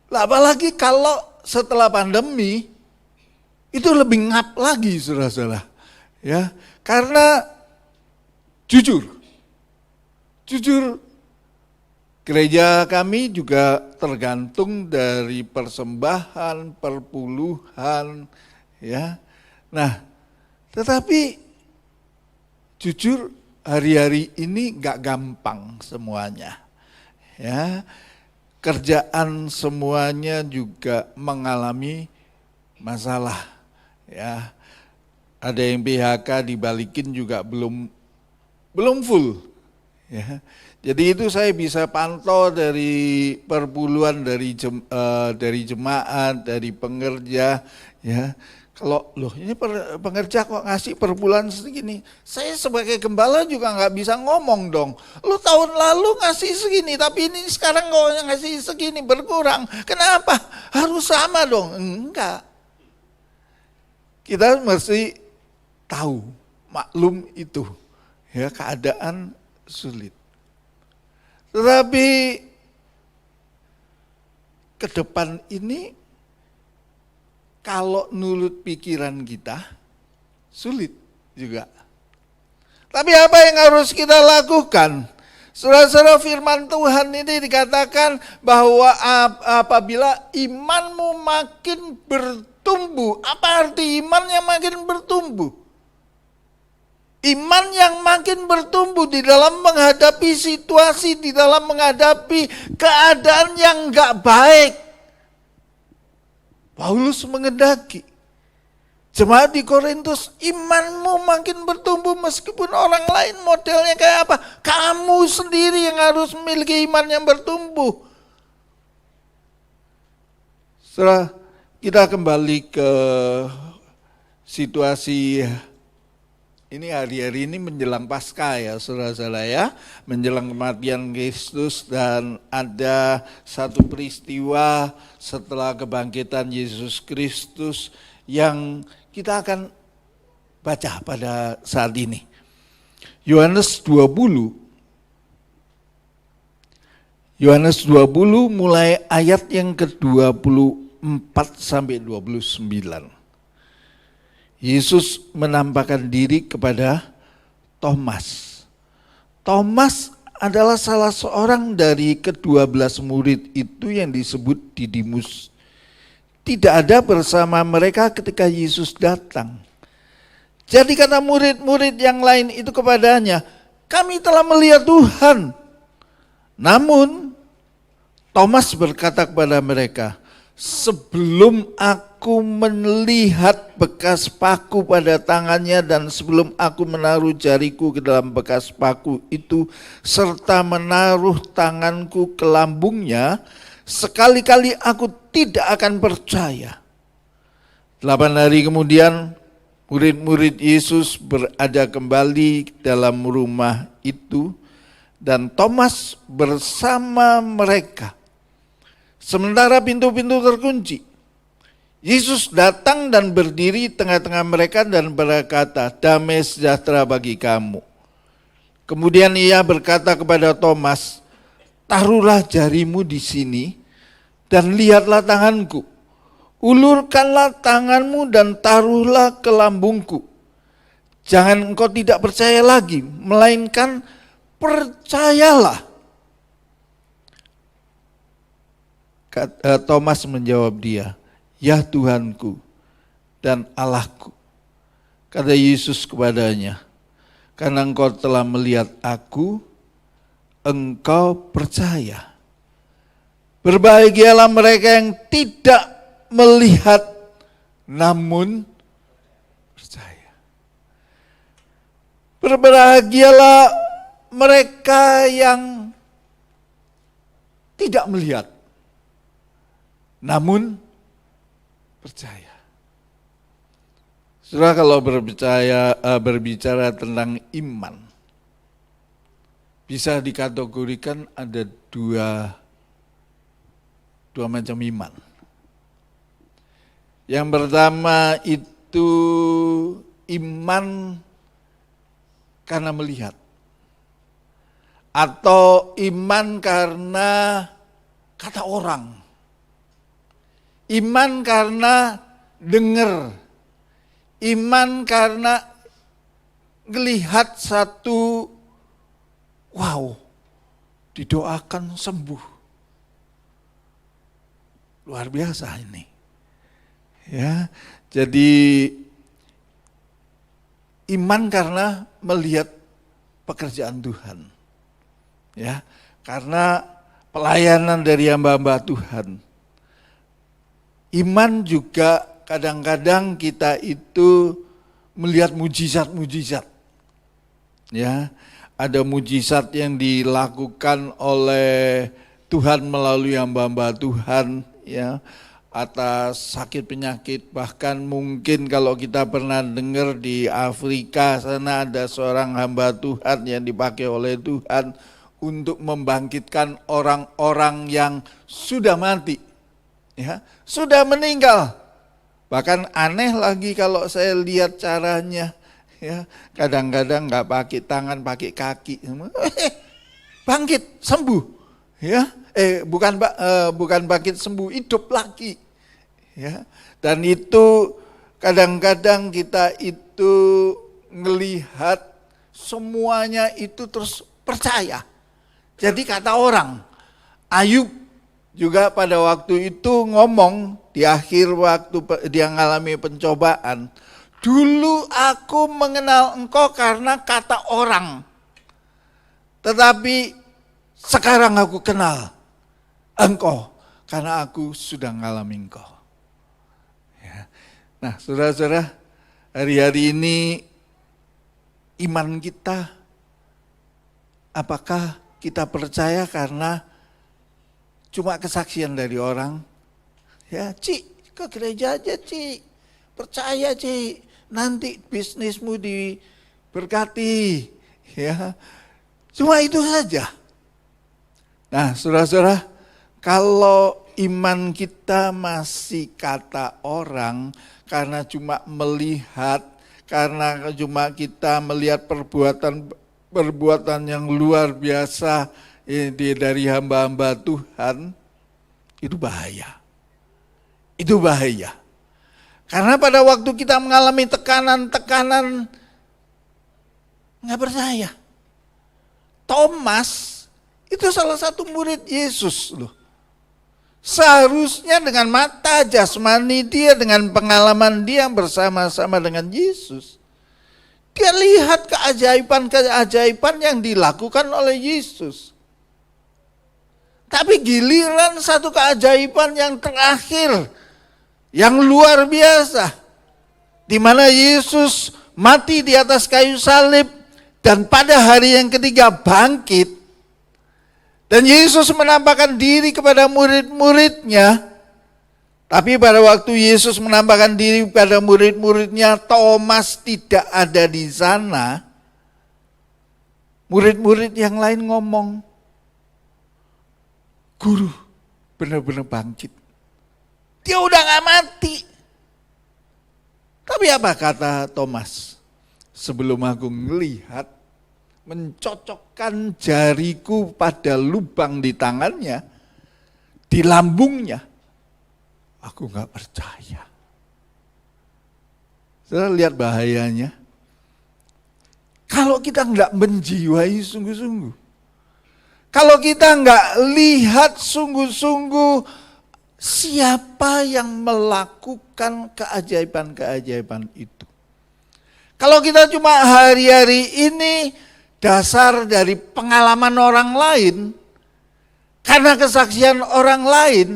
Apalagi kalau setelah pandemi itu lebih ngap lagi, saudara-saudara. Ya, karena jujur, Gereja kami juga tergantung dari persembahan, perpuluhan, ya. Nah, tetapi jujur hari-hari ini gak gampang semuanya, ya. Kerjaan semuanya juga mengalami masalah, ya. Ada yang PHK dibalikin juga belum full, ya. Jadi itu saya bisa pantau dari perpuluhan dari jemaat, dari pengerja, ya. Kalau loh ini pengerja kok ngasih perpuluhan segini, saya sebagai gembala juga nggak bisa ngomong dong. Lu tahun lalu ngasih segini, tapi ini sekarang kok ngasih segini berkurang. Kenapa? Harus sama dong? Enggak. Kita mesti tahu, maklum itu, ya keadaan sulit. Tetapi ke depan ini kalau nurut pikiran kita sulit juga. Tapi apa yang harus kita lakukan? Saudara-saudara, firman Tuhan ini dikatakan bahwa apabila imanmu makin bertumbuh. Apa arti iman yang makin bertumbuh? Iman yang makin bertumbuh di dalam menghadapi situasi, di dalam menghadapi keadaan yang gak baik. Paulus mengendaki jemaat di Korintus, imanmu makin bertumbuh meskipun orang lain modelnya kayak apa. Kamu sendiri yang harus memiliki iman yang bertumbuh. Setelah kita kembali ke situasi ini hari-hari ini menjelang Paskah ya saudara-saudara ya, menjelang kematian Kristus, dan ada satu peristiwa setelah kebangkitan Yesus Kristus yang kita akan baca pada saat ini. Yohanes 20 mulai ayat yang ke-24 sampai 29. Yesus menampakkan diri kepada Thomas. Thomas adalah salah seorang dari ke-12 murid itu yang disebut Didimus. Tidak ada bersama mereka ketika Yesus datang. Jadi kata murid-murid yang lain itu kepadanya, kami telah melihat Tuhan. Namun Thomas berkata kepada mereka, sebelum aku melihat bekas paku pada tangannya dan sebelum aku menaruh jariku ke dalam bekas paku itu serta menaruh tanganku ke lambungnya, sekali-kali aku tidak akan percaya. 8 hari kemudian murid-murid Yesus berada kembali dalam rumah itu dan Thomas bersama mereka. Sementara pintu-pintu terkunci, Yesus datang dan berdiri tengah-tengah mereka dan berkata, damai sejahtera bagi kamu. Kemudian ia berkata kepada Thomas, taruhlah jarimu di sini dan lihatlah tanganku. Ulurkanlah tanganmu dan taruhlah ke lambungku. Jangan engkau tidak percaya lagi, melainkan percayalah. Thomas menjawab dia, ya Tuhanku dan Allahku. Kata Yesus kepadanya, karena engkau telah melihat aku, engkau percaya. Berbahagialah mereka yang tidak melihat namun percaya. Berbahagialah mereka yang tidak melihat namun percaya. Saudara, kalau berbicara tentang iman, bisa dikategorikan ada dua macam iman. Yang pertama itu iman karena melihat, atau iman karena kata orang. Iman karena dengar, iman karena melihat satu, wow, didoakan sembuh. Luar biasa ini. Ya, jadi iman karena melihat pekerjaan Tuhan. Ya, karena pelayanan dari hamba-hamba Tuhan. Iman juga kadang-kadang kita itu melihat mujizat-mujizat. Ya, ada mujizat yang dilakukan oleh Tuhan melalui hamba-hamba Tuhan, ya, atas sakit penyakit. Bahkan mungkin kalau kita pernah dengar di Afrika sana ada seorang hamba Tuhan yang dipakai oleh Tuhan untuk membangkitkan orang-orang yang sudah mati, ya, sudah meninggal. Bahkan aneh lagi kalau saya lihat caranya. Ya, kadang-kadang nggak pakai tangan, pakai kaki, bangkit sembuh, ya, bukan bangkit sembuh, hidup lagi, ya. Dan itu kadang-kadang kita itu melihat semuanya itu terus percaya. Jadi kata orang, Ayub juga pada waktu itu ngomong di akhir waktu dia mengalami pencobaan. Dulu aku mengenal engkau karena kata orang, tetapi sekarang aku kenal engkau karena aku sudah mengalami engkau. Ya. Nah, saudara-saudara, hari-hari ini iman kita, apakah kita percaya karena cuma kesaksian dari orang? Ya, Cik, ke gereja aja, Cik. Percaya, Cik. Nanti bisnismu diberkati, ya. Cuma itu saja. Nah, saudara-saudara, kalau iman kita masih kata orang, karena cuma melihat, karena cuma kita melihat perbuatan yang luar biasa dari hamba-hamba Tuhan, itu bahaya. Itu bahaya. Karena pada waktu kita mengalami tekanan-tekanan, nggak percaya. Thomas itu salah satu murid Yesus loh. Seharusnya dengan mata jasmani dia, dengan pengalaman dia bersama-sama dengan Yesus, dia lihat keajaiban-keajaiban yang dilakukan oleh Yesus. Tapi giliran satu keajaiban yang terakhir, yang luar biasa, di mana Yesus mati di atas kayu salib dan pada hari yang ketiga bangkit, dan Yesus menampakkan diri kepada murid-muridnya. Tapi pada waktu Yesus menampakkan diri kepada murid-muridnya, Thomas tidak ada di sana. Murid-murid yang lain ngomong, Guru benar-benar bangkit. Dia udah gak mati. Tapi apa kata Thomas? Sebelum aku melihat, mencocokkan jariku pada lubang di tangannya, di lambungnya, aku gak percaya. Saudara lihat bahayanya. Kalau kita gak menjiwai sungguh-sungguh, kalau kita gak lihat sungguh-sungguh, siapa yang melakukan keajaiban-keajaiban itu? Kalau kita cuma hari-hari ini dasar dari pengalaman orang lain, karena kesaksian orang lain,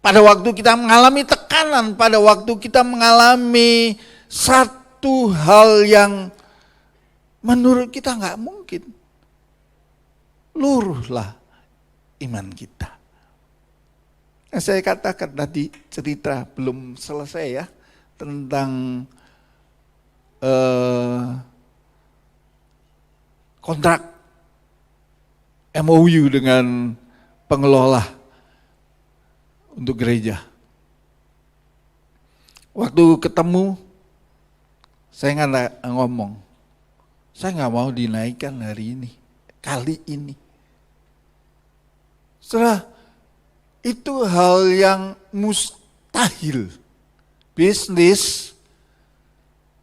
pada waktu kita mengalami tekanan, pada waktu kita mengalami satu hal yang menurut kita nggak mungkin, luruhlah iman kita. Saya katakan tadi cerita belum selesai ya tentang kontrak MOU dengan pengelola untuk gereja. Waktu ketemu saya nggak ngomong, saya nggak mau dinaikkan hari ini, kali ini. Setelah itu hal yang mustahil. Bisnis,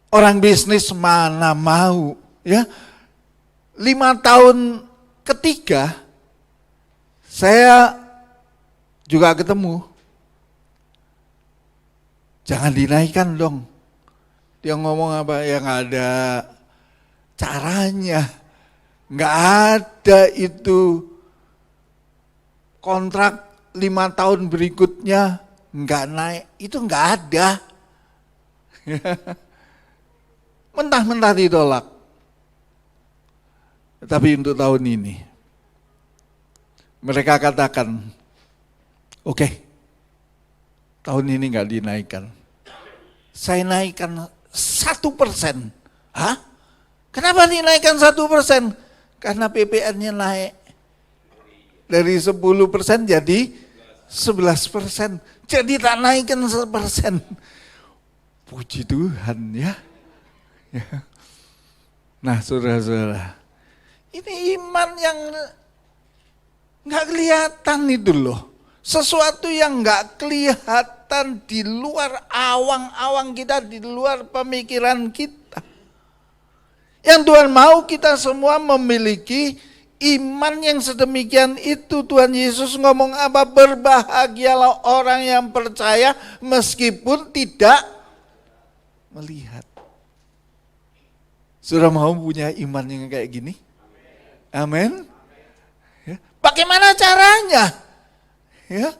orang bisnis mana mau, ya. 5 tahun ketiga Saya juga ketemu. Jangan dinaikkan dong. Dia ngomong apa? Ya nggak ada caranya. Nggak ada itu kontrak 5 tahun berikutnya nggak naik. Itu nggak ada. Mentah-mentah ditolak. Tapi untuk tahun ini, mereka katakan, oke, tahun ini nggak dinaikkan. Saya naikkan 1%. Hah? Kenapa dinaikkan 1%? Karena PPN-nya naik dari 10% jadi 11%. Jadi tak naikkan 1%. Puji Tuhan ya. Nah saudara-saudara, ini iman yang nggak kelihatan itu loh. Sesuatu yang nggak kelihatan di luar awang-awang kita, di luar pemikiran kita. Yang Tuhan mau kita semua memiliki iman yang sedemikian itu. Tuhan Yesus ngomong apa? Berbahagialah orang yang percaya meskipun tidak melihat. Sudah mau punya iman yang kayak gini? Amin. Ya. Bagaimana caranya? Ya.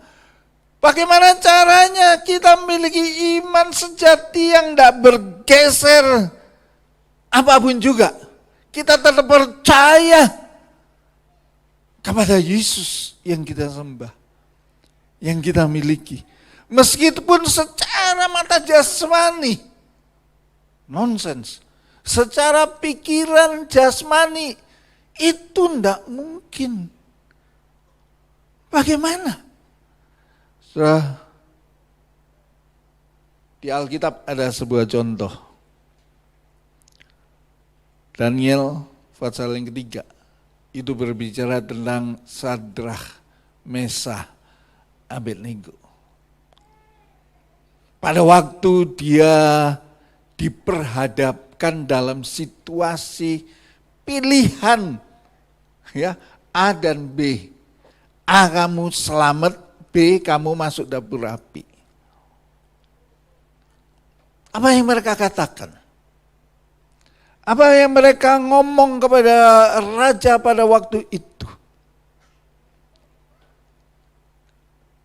Bagaimana caranya kita memiliki iman sejati yang tidak bergeser apapun juga? Kita tetap percaya kepada Yesus yang kita sembah, yang kita miliki. Meskipun secara mata jasmani, nonsens. Secara pikiran jasmani, itu tidak mungkin. Bagaimana? Di Alkitab ada sebuah contoh. Daniel pasal yang ketiga, itu berbicara tentang Sadrah, Mesah, Abednego. Pada waktu dia diperhadapkan dalam situasi pilihan, ya, A dan B. A kamu selamat, B kamu masuk dapur api. Apa yang mereka katakan? Apa yang mereka ngomong kepada raja pada waktu itu?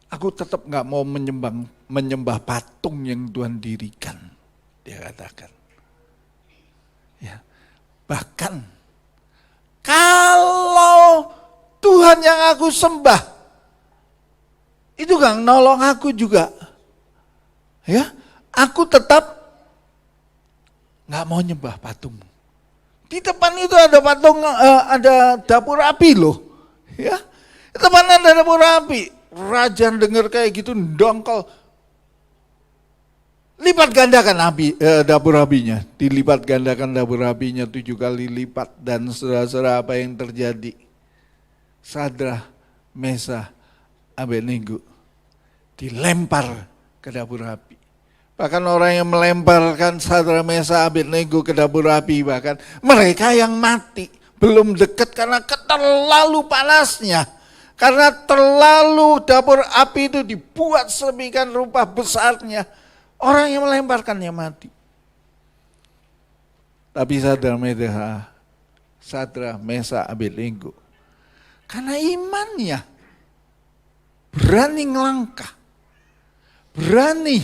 Aku tetap gak mau menyembah patung yang Tuhan dirikan, dia katakan. Ya. Bahkan kalau Tuhan yang aku sembah itu gak nolong aku juga, ya, aku tetap gak mau nyembah patung. Di depan itu ada patung, ada dapur api loh, ya. Di depan ada dapur api. Raja dengar kayak gitu dongkol. Lipat gandakan dapur apinya, dilipat gandakan dapur apinya 7 kali lipat, dan saudara-saudara apa yang terjadi? Sadrah, Mesah, Abednego dilempar ke dapur api. Bahkan orang yang melemparkan Sadrah, Mesah, Abednego ke dapur api, bahkan mereka yang mati belum dekat karena terlalu panasnya. Karena terlalu dapur api itu dibuat sedemikian rupa besarnya. Orang yang melemparkannya mati. Tapi Sadrah, Mesah, Abednego, karena imannya berani ngelangkah, berani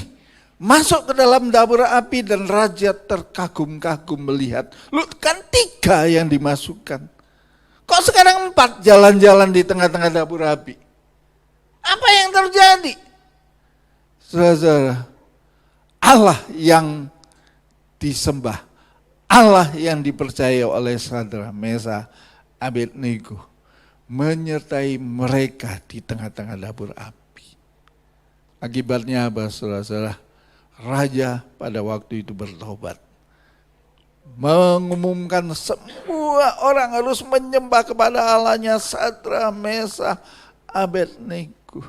masuk ke dalam dapur api, dan raja terkagum-kagum melihat. Lu kan 3 yang dimasukkan. Kok sekarang 4 jalan-jalan di tengah-tengah dapur api? Apa yang terjadi? Saudara, Allah yang disembah, Allah yang dipercaya oleh Sadrah, Mesah, Abednego menyertai mereka di tengah-tengah dapur api. Akibatnya apa, saudara-saudara? Raja pada waktu itu bertobat, mengumumkan semua orang harus menyembah kepada Allahnya Sadrah, Mesah, Abednego.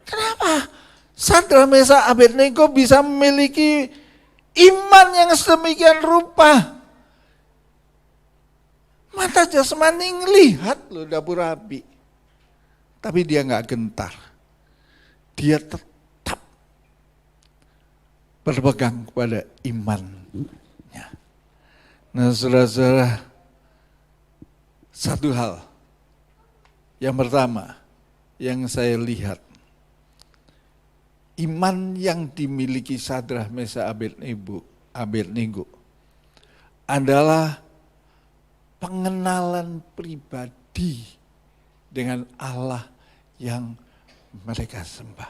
Kenapa Sadrah, Mesah, Abednego bisa memiliki iman yang sedemikian rupa? Mata jasmani ngelihat loh dapur api. tapi dia nggak gentar. Dia tetap berpegang kepada imannya. Nah, saudara-saudara, satu hal yang pertama yang saya lihat, iman yang dimiliki Sadrah, Mesakh, Abednego adalah pengenalan pribadi dengan Allah yang mereka sembah.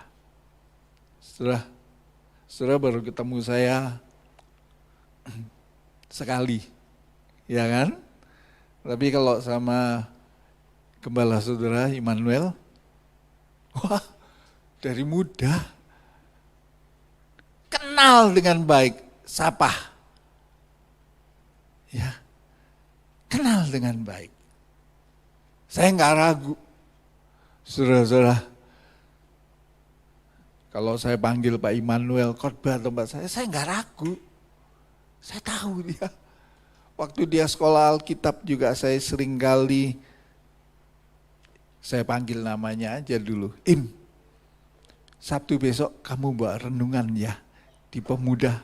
Saudara baru ketemu saya sekali, ya kan? Tapi kalau sama gembala saudara Immanuel, wah, dari muda kenal dengan baik, sapa. Ya, kenal dengan baik. Saya nggak ragu, saudara-saudara. Kalau saya panggil Pak Immanuel khotbah tempat saya nggak ragu. Saya tahu dia. Waktu dia sekolah Alkitab juga saya sering kali, saya panggil namanya aja dulu, Im, Sabtu besok kamu buat renungan ya di pemuda.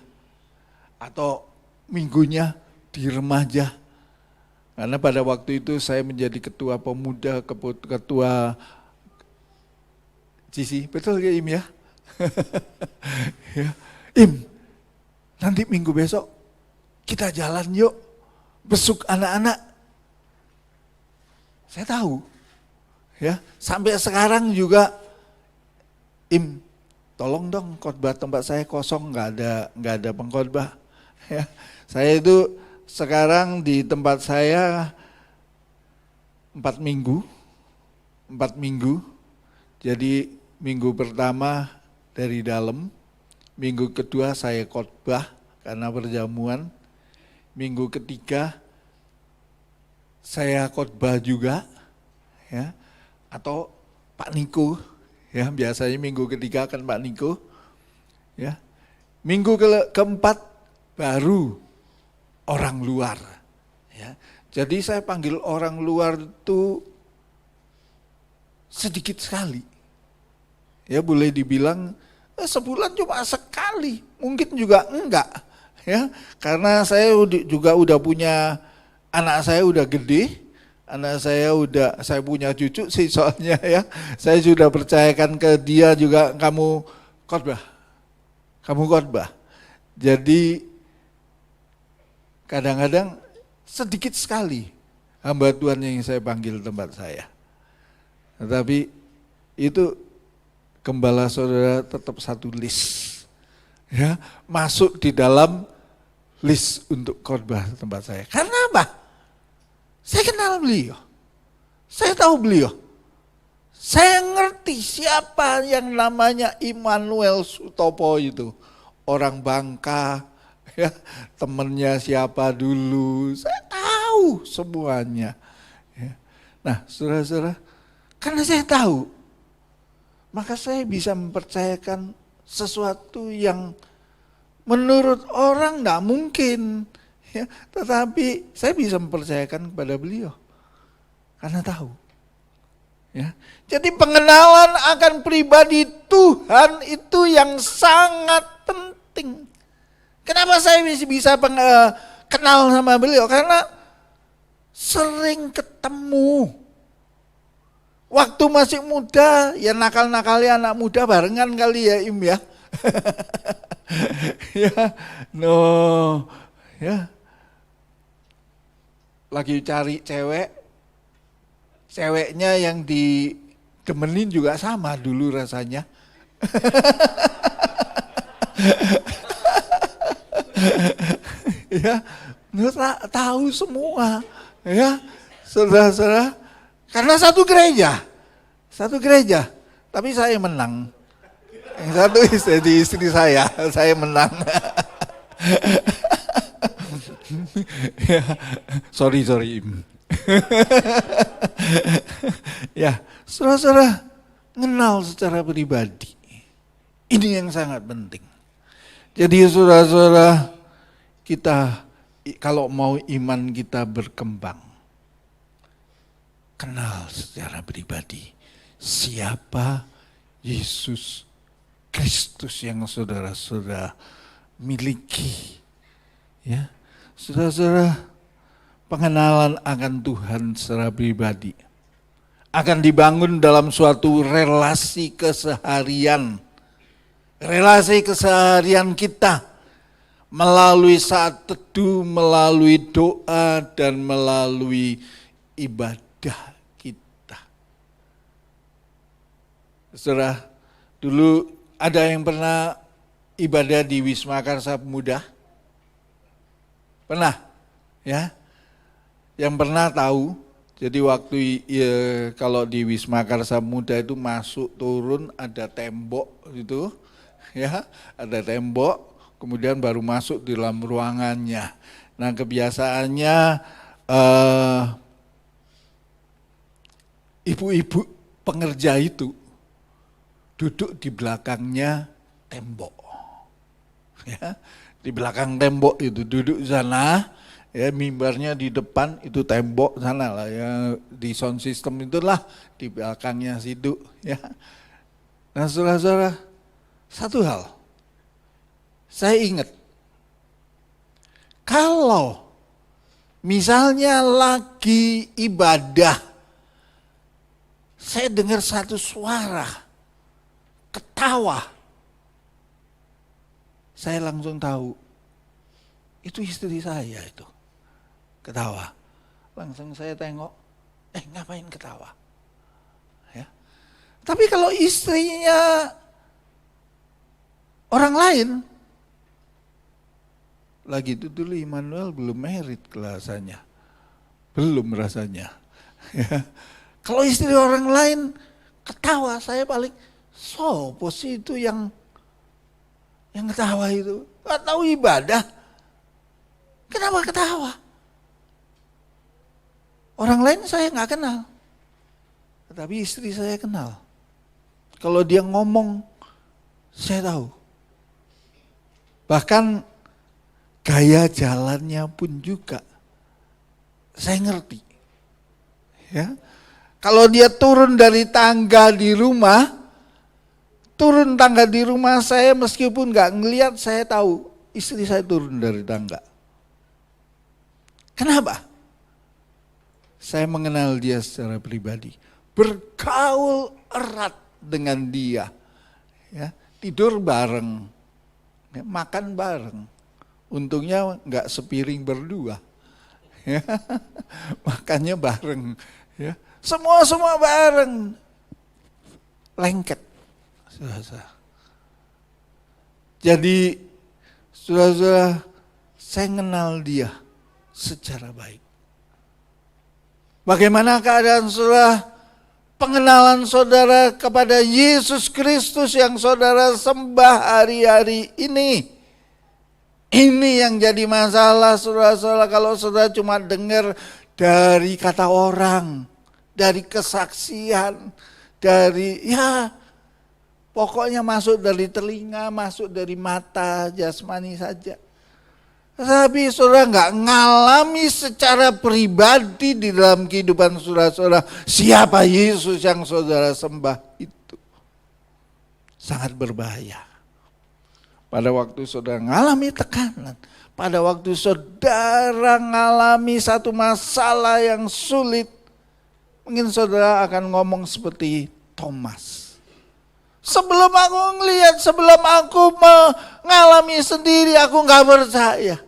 Atau minggunya di remaja. Karena pada waktu itu saya menjadi ketua pemuda, ketua GC, betul ya Im ya? Ya. Im, nanti minggu besok kita jalan yuk, besuk anak-anak. Saya tahu, ya sampai sekarang juga, Im, tolong dong khotbah tempat saya kosong, nggak ada pengkhotbah. Ya, saya itu sekarang di tempat saya 4 minggu. Jadi minggu pertama dari dalam, minggu kedua saya khotbah karena perjamuan. Minggu ketiga saya khotbah juga, ya, atau Pak Niko, ya biasanya minggu ketiga kan Pak Niko, ya. Minggu keempat baru orang luar, ya. Jadi saya panggil orang luar itu sedikit sekali, ya boleh dibilang sebulan cuma sekali, mungkin juga enggak. Ya, karena saya juga udah punya, anak saya udah gede, saya punya cucu sih soalnya ya. Saya sudah percayakan ke dia juga, kamu khotbah. Jadi kadang-kadang sedikit sekali hamba Tuhan yang saya panggil tempat saya. Tetapi itu gembala saudara tetap satu list, ya, masuk di dalam list untuk khotbah tempat saya. Karena apa? Saya kenal beliau. Saya tahu beliau. Saya ngerti siapa yang namanya Immanuel Sutopo itu. Orang Bangka, ya, temennya siapa dulu. Saya tahu semuanya. Ya. Nah, saudara-saudara, karena saya tahu, maka saya bisa mempercayakan sesuatu yang menurut orang tidak mungkin, ya, tetapi saya bisa mempercayakan kepada beliau karena tahu. Ya. Jadi pengenalan akan pribadi Tuhan itu yang sangat penting. Kenapa saya bisa kenal sama beliau? Karena sering ketemu. Waktu masih muda, ya nakal-nakalnya anak muda barengan kali ya Im ya. Ya, lagi cari ceweknya yang didemenin juga sama dulu rasanya. Ya, tahu semua, ya, saudara-saudara, karena satu gereja, tapi saya menang. Yang satu jadi istri saya menang. Ya, sorry Im. Ya, saudara-saudara, kenal secara pribadi. Ini yang sangat penting. Jadi saudara-saudara, kita kalau mau iman kita berkembang, kenal secara pribadi siapa Yesus Kristus yang saudara-saudara miliki. Ya, saudara-saudara, pengenalan akan Tuhan secara pribadi akan dibangun dalam suatu relasi keseharian. Relasi keseharian kita melalui saat teduh, melalui doa, dan melalui ibadah kita. Saudara, dulu ada yang pernah ibadah di Wisma Karsa Pemuda? Pernah? Ya? Yang pernah tahu? Jadi waktu kalau di Wisma Karsa Pemuda itu masuk turun ada tembok gitu, ya, ada tembok, kemudian baru masuk di dalam ruangannya. Nah, kebiasaannya ibu-ibu pengerja itu duduk di belakangnya tembok, ya, di belakang tembok itu duduk di sana. Ya, mimbarnya di depan, itu tembok sana lah ya, di sound system itulah di belakangnya situ ya. Nah, saudara-saudara, satu hal saya ingat, kalau misalnya lagi ibadah, saya dengar satu suara ketawa, saya langsung tahu itu istri saya itu ketawa. Langsung saya tengok, ngapain ketawa? Ya. Tapi kalau istrinya orang lain, lagi itu dulu Immanuel belum married rasanya, belum rasanya. Ya. Kalau istri orang lain ketawa, saya paling sopo sih itu yang ketawa itu? Gak tahu ibadah, kenapa ketawa? Orang lain saya nggak kenal, tetapi istri saya kenal. Kalau dia ngomong, saya tahu. Bahkan gaya jalannya pun juga saya ngerti. Ya, kalau dia turun dari tangga di rumah, turun tangga di rumah saya meskipun nggak ngelihat, saya tahu istri saya turun dari tangga. Kenapa? Saya mengenal dia secara pribadi, bergaul erat dengan dia, ya, tidur bareng, ya, makan bareng. Untungnya nggak sepiring berdua, ya, makannya bareng, ya, semua bareng, lengket, saudara. Jadi, saudara, saya kenal dia secara baik. Bagaimana keadaan saudara? Pengenalan saudara kepada Yesus Kristus yang saudara sembah hari-hari ini. Ini yang jadi masalah saudara-saudara, kalau saudara cuma dengar dari kata orang, dari kesaksian, dari pokoknya masuk dari telinga, masuk dari mata jasmani saja. Tapi saudara nggak ngalami secara pribadi di dalam kehidupan saudara-saudara siapa Yesus yang saudara sembah itu. Sangat berbahaya. Pada waktu saudara ngalami tekanan, pada waktu saudara ngalami satu masalah yang sulit, mungkin saudara akan ngomong seperti Thomas. Sebelum aku ngelihat, sebelum aku mengalami sendiri, aku nggak percaya.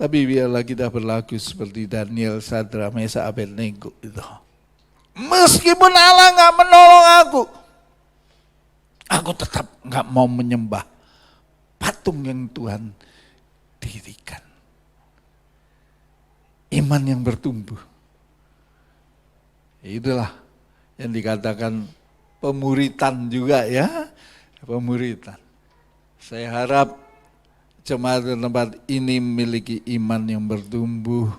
Tapi biarlah kita berlaku seperti Daniel, Sadra, Mesa, Abednego itu. Meskipun Allah nggak menolong aku tetap nggak mau menyembah patung yang Tuhan dirikan. Iman yang bertumbuh. Itulah yang dikatakan pemuritan juga ya, pemuritan. Saya harap jemaat tempat ini memiliki iman yang bertumbuh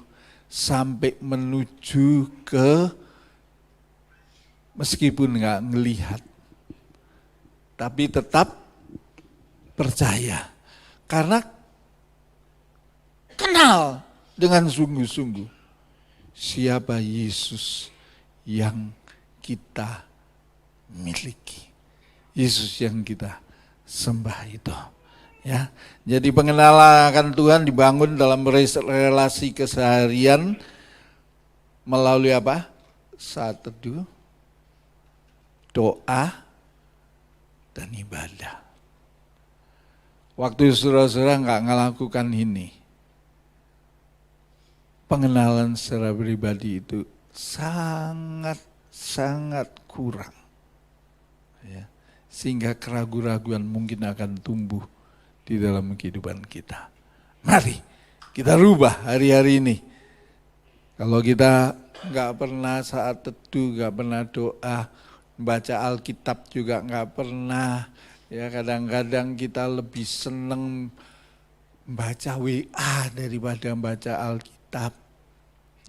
sampai menuju ke, meskipun nggak ngelihat, tapi tetap percaya karena kenal dengan sungguh-sungguh siapa Yesus yang kita miliki. Yesus yang kita sembah itu. Ya, jadi pengenalan akan Tuhan dibangun dalam relasi keseharian melalui apa? Saat teduh, doa, dan ibadah. Waktu saudara-saudara nggak ngelakukan ini, pengenalan secara pribadi itu sangat kurang. Ya, sehingga keraguan-raguan mungkin akan tumbuh di dalam kehidupan kita. Mari kita rubah hari-hari ini. Kalau kita nggak pernah saat teduh, nggak pernah doa, baca Alkitab juga nggak pernah, ya kadang-kadang kita lebih seneng baca WA daripada baca Alkitab.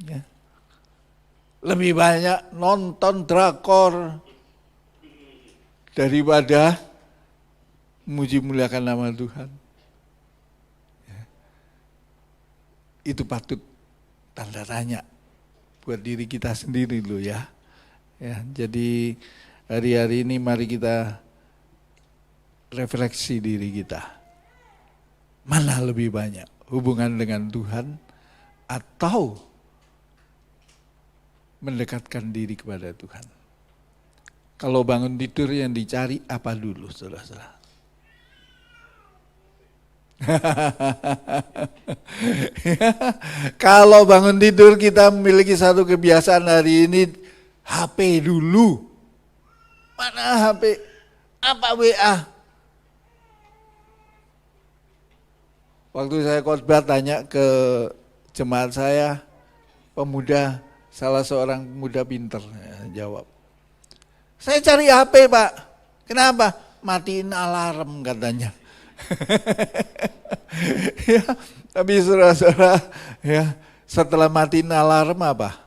Ya. Lebih banyak nonton drakor daripada muji muliakan nama Tuhan. Ya. Itu patut tanda tanya buat diri kita sendiri loh ya. Ya, jadi hari-hari ini mari kita refleksi diri kita. Mana lebih banyak hubungan dengan Tuhan atau mendekatkan diri kepada Tuhan? Kalau bangun tidur yang dicari apa dulu, saudara-saudara? Kalau bangun tidur kita memiliki satu kebiasaan hari ini, HP dulu. Mana HP? Apa WA? Waktu saya khotbah tanya ke jemaat saya, pemuda, salah seorang pemuda pinter, ya, jawab. Saya cari HP Pak. Kenapa? Matiin alarm katanya. Ya, tapi saudara-saudara, ya, setelah matiin alarm apa?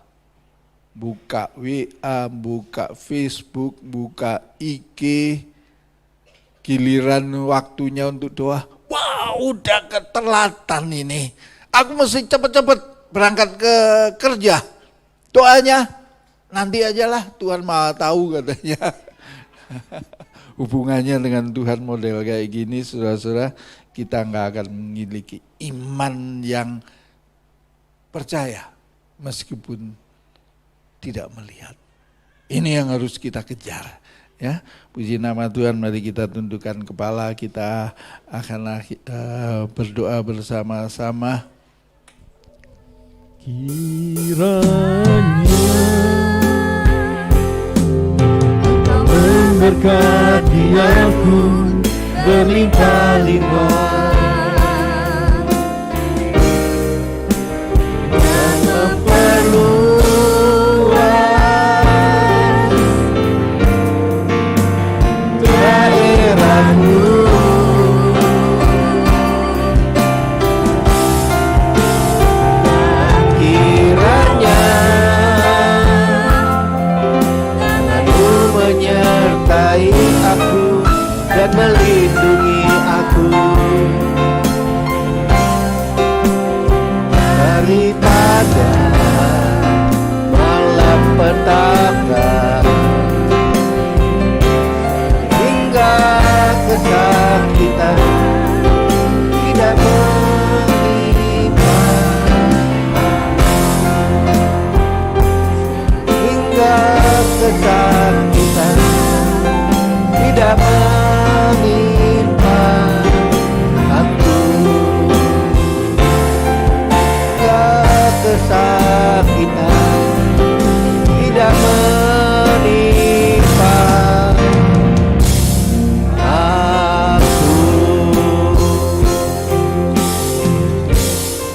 Buka WA, buka Facebook, buka IG, giliran waktunya untuk doa. Wah, udah keterlatan ini. Aku mesti cepet-cepet berangkat ke kerja. Doanya nanti ajalah, Tuhan Maha tahu katanya. Hubungannya dengan Tuhan model kayak gini, saudara-saudara, kita nggak akan memiliki iman yang percaya meskipun tidak melihat. Ini yang harus kita kejar. Ya, puji nama Tuhan. Mari kita tundukkan kepala, kita akan berdoa bersama-sama. Kiranya memberkati aku berlimpah-limpah dan memperluas daerahmu. Kiranya tanganmu menyertai aku dan melindungi aku daripada malapetaka hingga kesakitan tidak menimpa, hingga kesakitan tidak menimpa aku, hingga kesakitan tidak menimpa aku.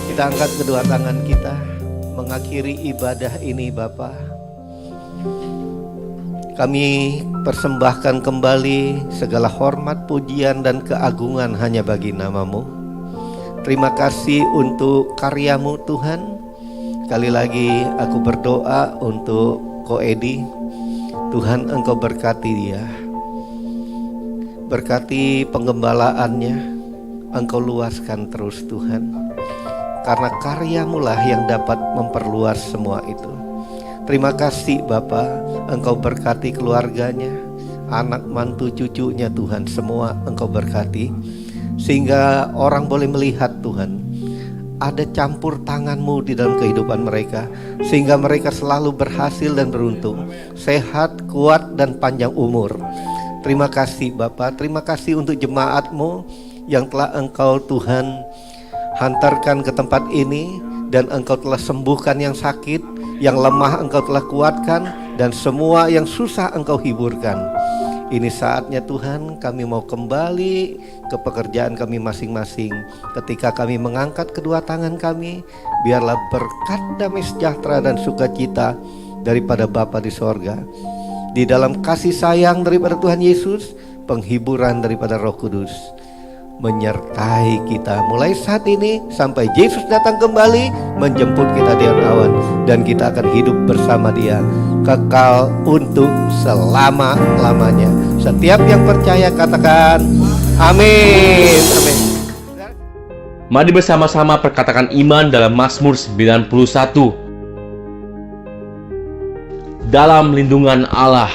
Kita angkat kedua tangan kita mengakhiri ibadah ini Bapa. Kami persembahkan kembali segala hormat, pujian, dan keagungan hanya bagi nama-Mu. Terima kasih untuk karya-Mu Tuhan. Sekali lagi aku berdoa untuk Ko Edi. Tuhan Engkau berkati dia. Berkati penggembalaannya. Engkau luaskan terus Tuhan. Karena karya-Mu lah yang dapat memperluas semua itu. Terima kasih Bapa, Engkau berkati keluarganya, anak mantu cucunya Tuhan, semua Engkau berkati. Sehingga orang boleh melihat Tuhan, ada campur tangan-Mu di dalam kehidupan mereka, sehingga mereka selalu berhasil dan beruntung, sehat, kuat, dan panjang umur. Terima kasih Bapa, terima kasih untuk jemaat-Mu yang telah Engkau Tuhan hantarkan ke tempat ini, dan Engkau telah sembuhkan yang sakit, yang lemah Engkau telah kuatkan, dan semua yang susah Engkau hiburkan. Ini saatnya Tuhan, kami mau kembali ke pekerjaan kami masing-masing. Ketika kami mengangkat kedua tangan kami, biarlah berkat damai sejahtera dan sukacita daripada Bapa di sorga, di dalam kasih sayang daripada Tuhan Yesus, penghiburan daripada Roh Kudus menyertai kita mulai saat ini sampai Yesus datang kembali menjemput kita di awan, dan kita akan hidup bersama Dia kekal untuk selama-lamanya. Setiap yang percaya katakan amin. Amin. Mari bersama-sama perkatakan iman dalam Mazmur 91. Dalam lindungan Allah.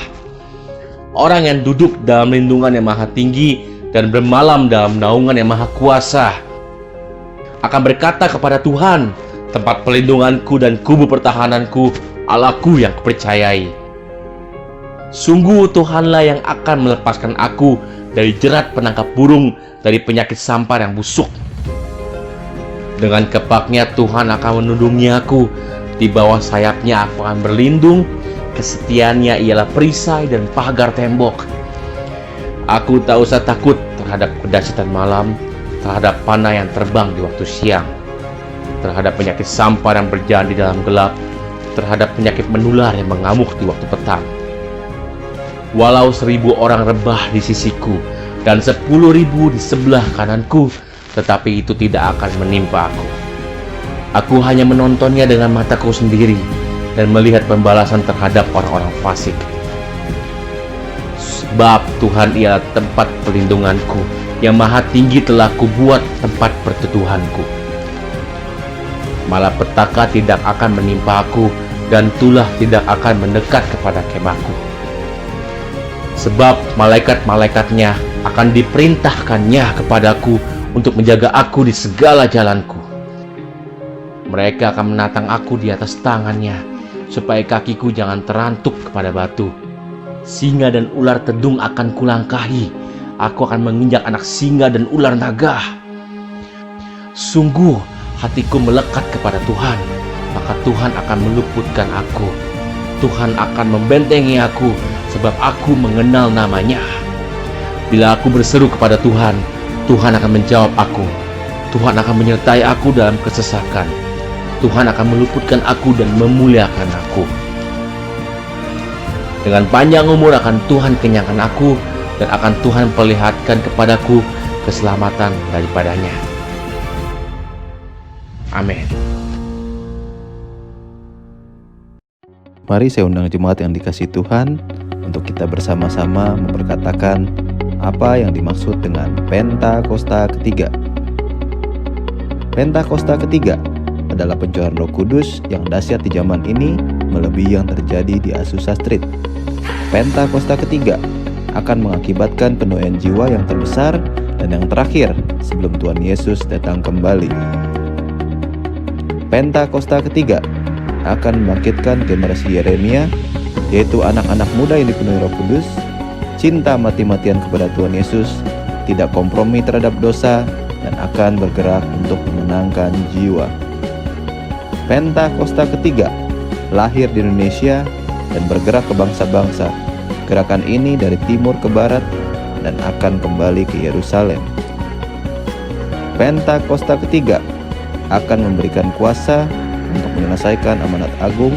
Orang yang duduk dalam lindungan yang maha tinggi dan bermalam dalam naungan yang maha kuasa akan berkata kepada Tuhan, tempat pelindunganku dan kubu pertahananku, Allahku yang kupercayai. Sungguh Tuhanlah yang akan melepaskan aku dari jerat penangkap burung, dari penyakit sampar yang busuk. Dengan kepaknya Tuhan akan menundungi aku, di bawah sayapnya aku akan berlindung. Kesetiaannya ialah perisai dan pagar tembok. Aku tak usah takut terhadap kedahsyatan malam, terhadap panah yang terbang di waktu siang, terhadap penyakit sampar yang berjalan di dalam gelap, terhadap penyakit menular yang mengamuk di waktu petang. Walau 1000 orang rebah di sisiku dan 10.000 di sebelah kananku, tetapi itu tidak akan menimpa aku. Aku hanya menontonnya dengan mataku sendiri dan melihat pembalasan terhadap orang-orang fasik. Sebab Tuhan ialah tempat pelindunganku, yang maha tinggi telah kubuat tempat perteduhanku. Malapetaka tidak akan menimpa aku, dan tulah tidak akan mendekat kepada kemahku. Sebab malaikat-malaikatnya akan diperintahkannya kepadaku untuk menjaga aku di segala jalanku. Mereka akan menatang aku di atas tangannya, supaya kakiku jangan terantuk kepada batu. Singa dan ular tedung akan kulangkahi. Aku akan menginjak anak singa dan ular naga. Sungguh hatiku melekat kepada Tuhan, maka Tuhan akan meluputkan aku. Tuhan akan membentengi aku, sebab aku mengenal namanya. Bila aku berseru kepada Tuhan, Tuhan akan menjawab aku. Tuhan akan menyertai aku dalam kesesakan. Tuhan akan meluputkan aku dan memuliakan aku. Dengan panjang umur akan Tuhan kenyangkan aku, dan akan Tuhan perlihatkan kepadaku keselamatan daripadanya. Amin. Mari saya undang jemaat yang dikasihi Tuhan untuk kita bersama-sama memperkatakan apa yang dimaksud dengan Pentakosta ketiga. Pentakosta ketiga adalah pencurahan Roh Kudus yang dahsyat di zaman ini melebihi yang terjadi di Azusa Street. Pentakosta ketiga akan mengakibatkan penuaian jiwa yang terbesar dan yang terakhir sebelum Tuhan Yesus datang kembali. Pentakosta ketiga akan membangkitkan generasi Yeremia, yaitu anak-anak muda yang dipenuhi Roh Kudus, cinta mati-matian kepada Tuhan Yesus, tidak kompromi terhadap dosa, dan akan bergerak untuk memenangkan jiwa. Pentakosta ketiga lahir di Indonesia dan bergerak ke bangsa-bangsa. Gerakan ini dari timur ke barat dan akan kembali ke Yerusalem. Pentakosta ketiga akan memberikan kuasa untuk menyelesaikan amanat agung,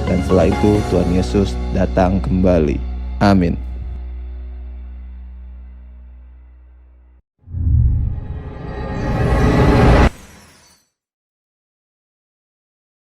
dan setelah itu Tuhan Yesus datang kembali. Amin.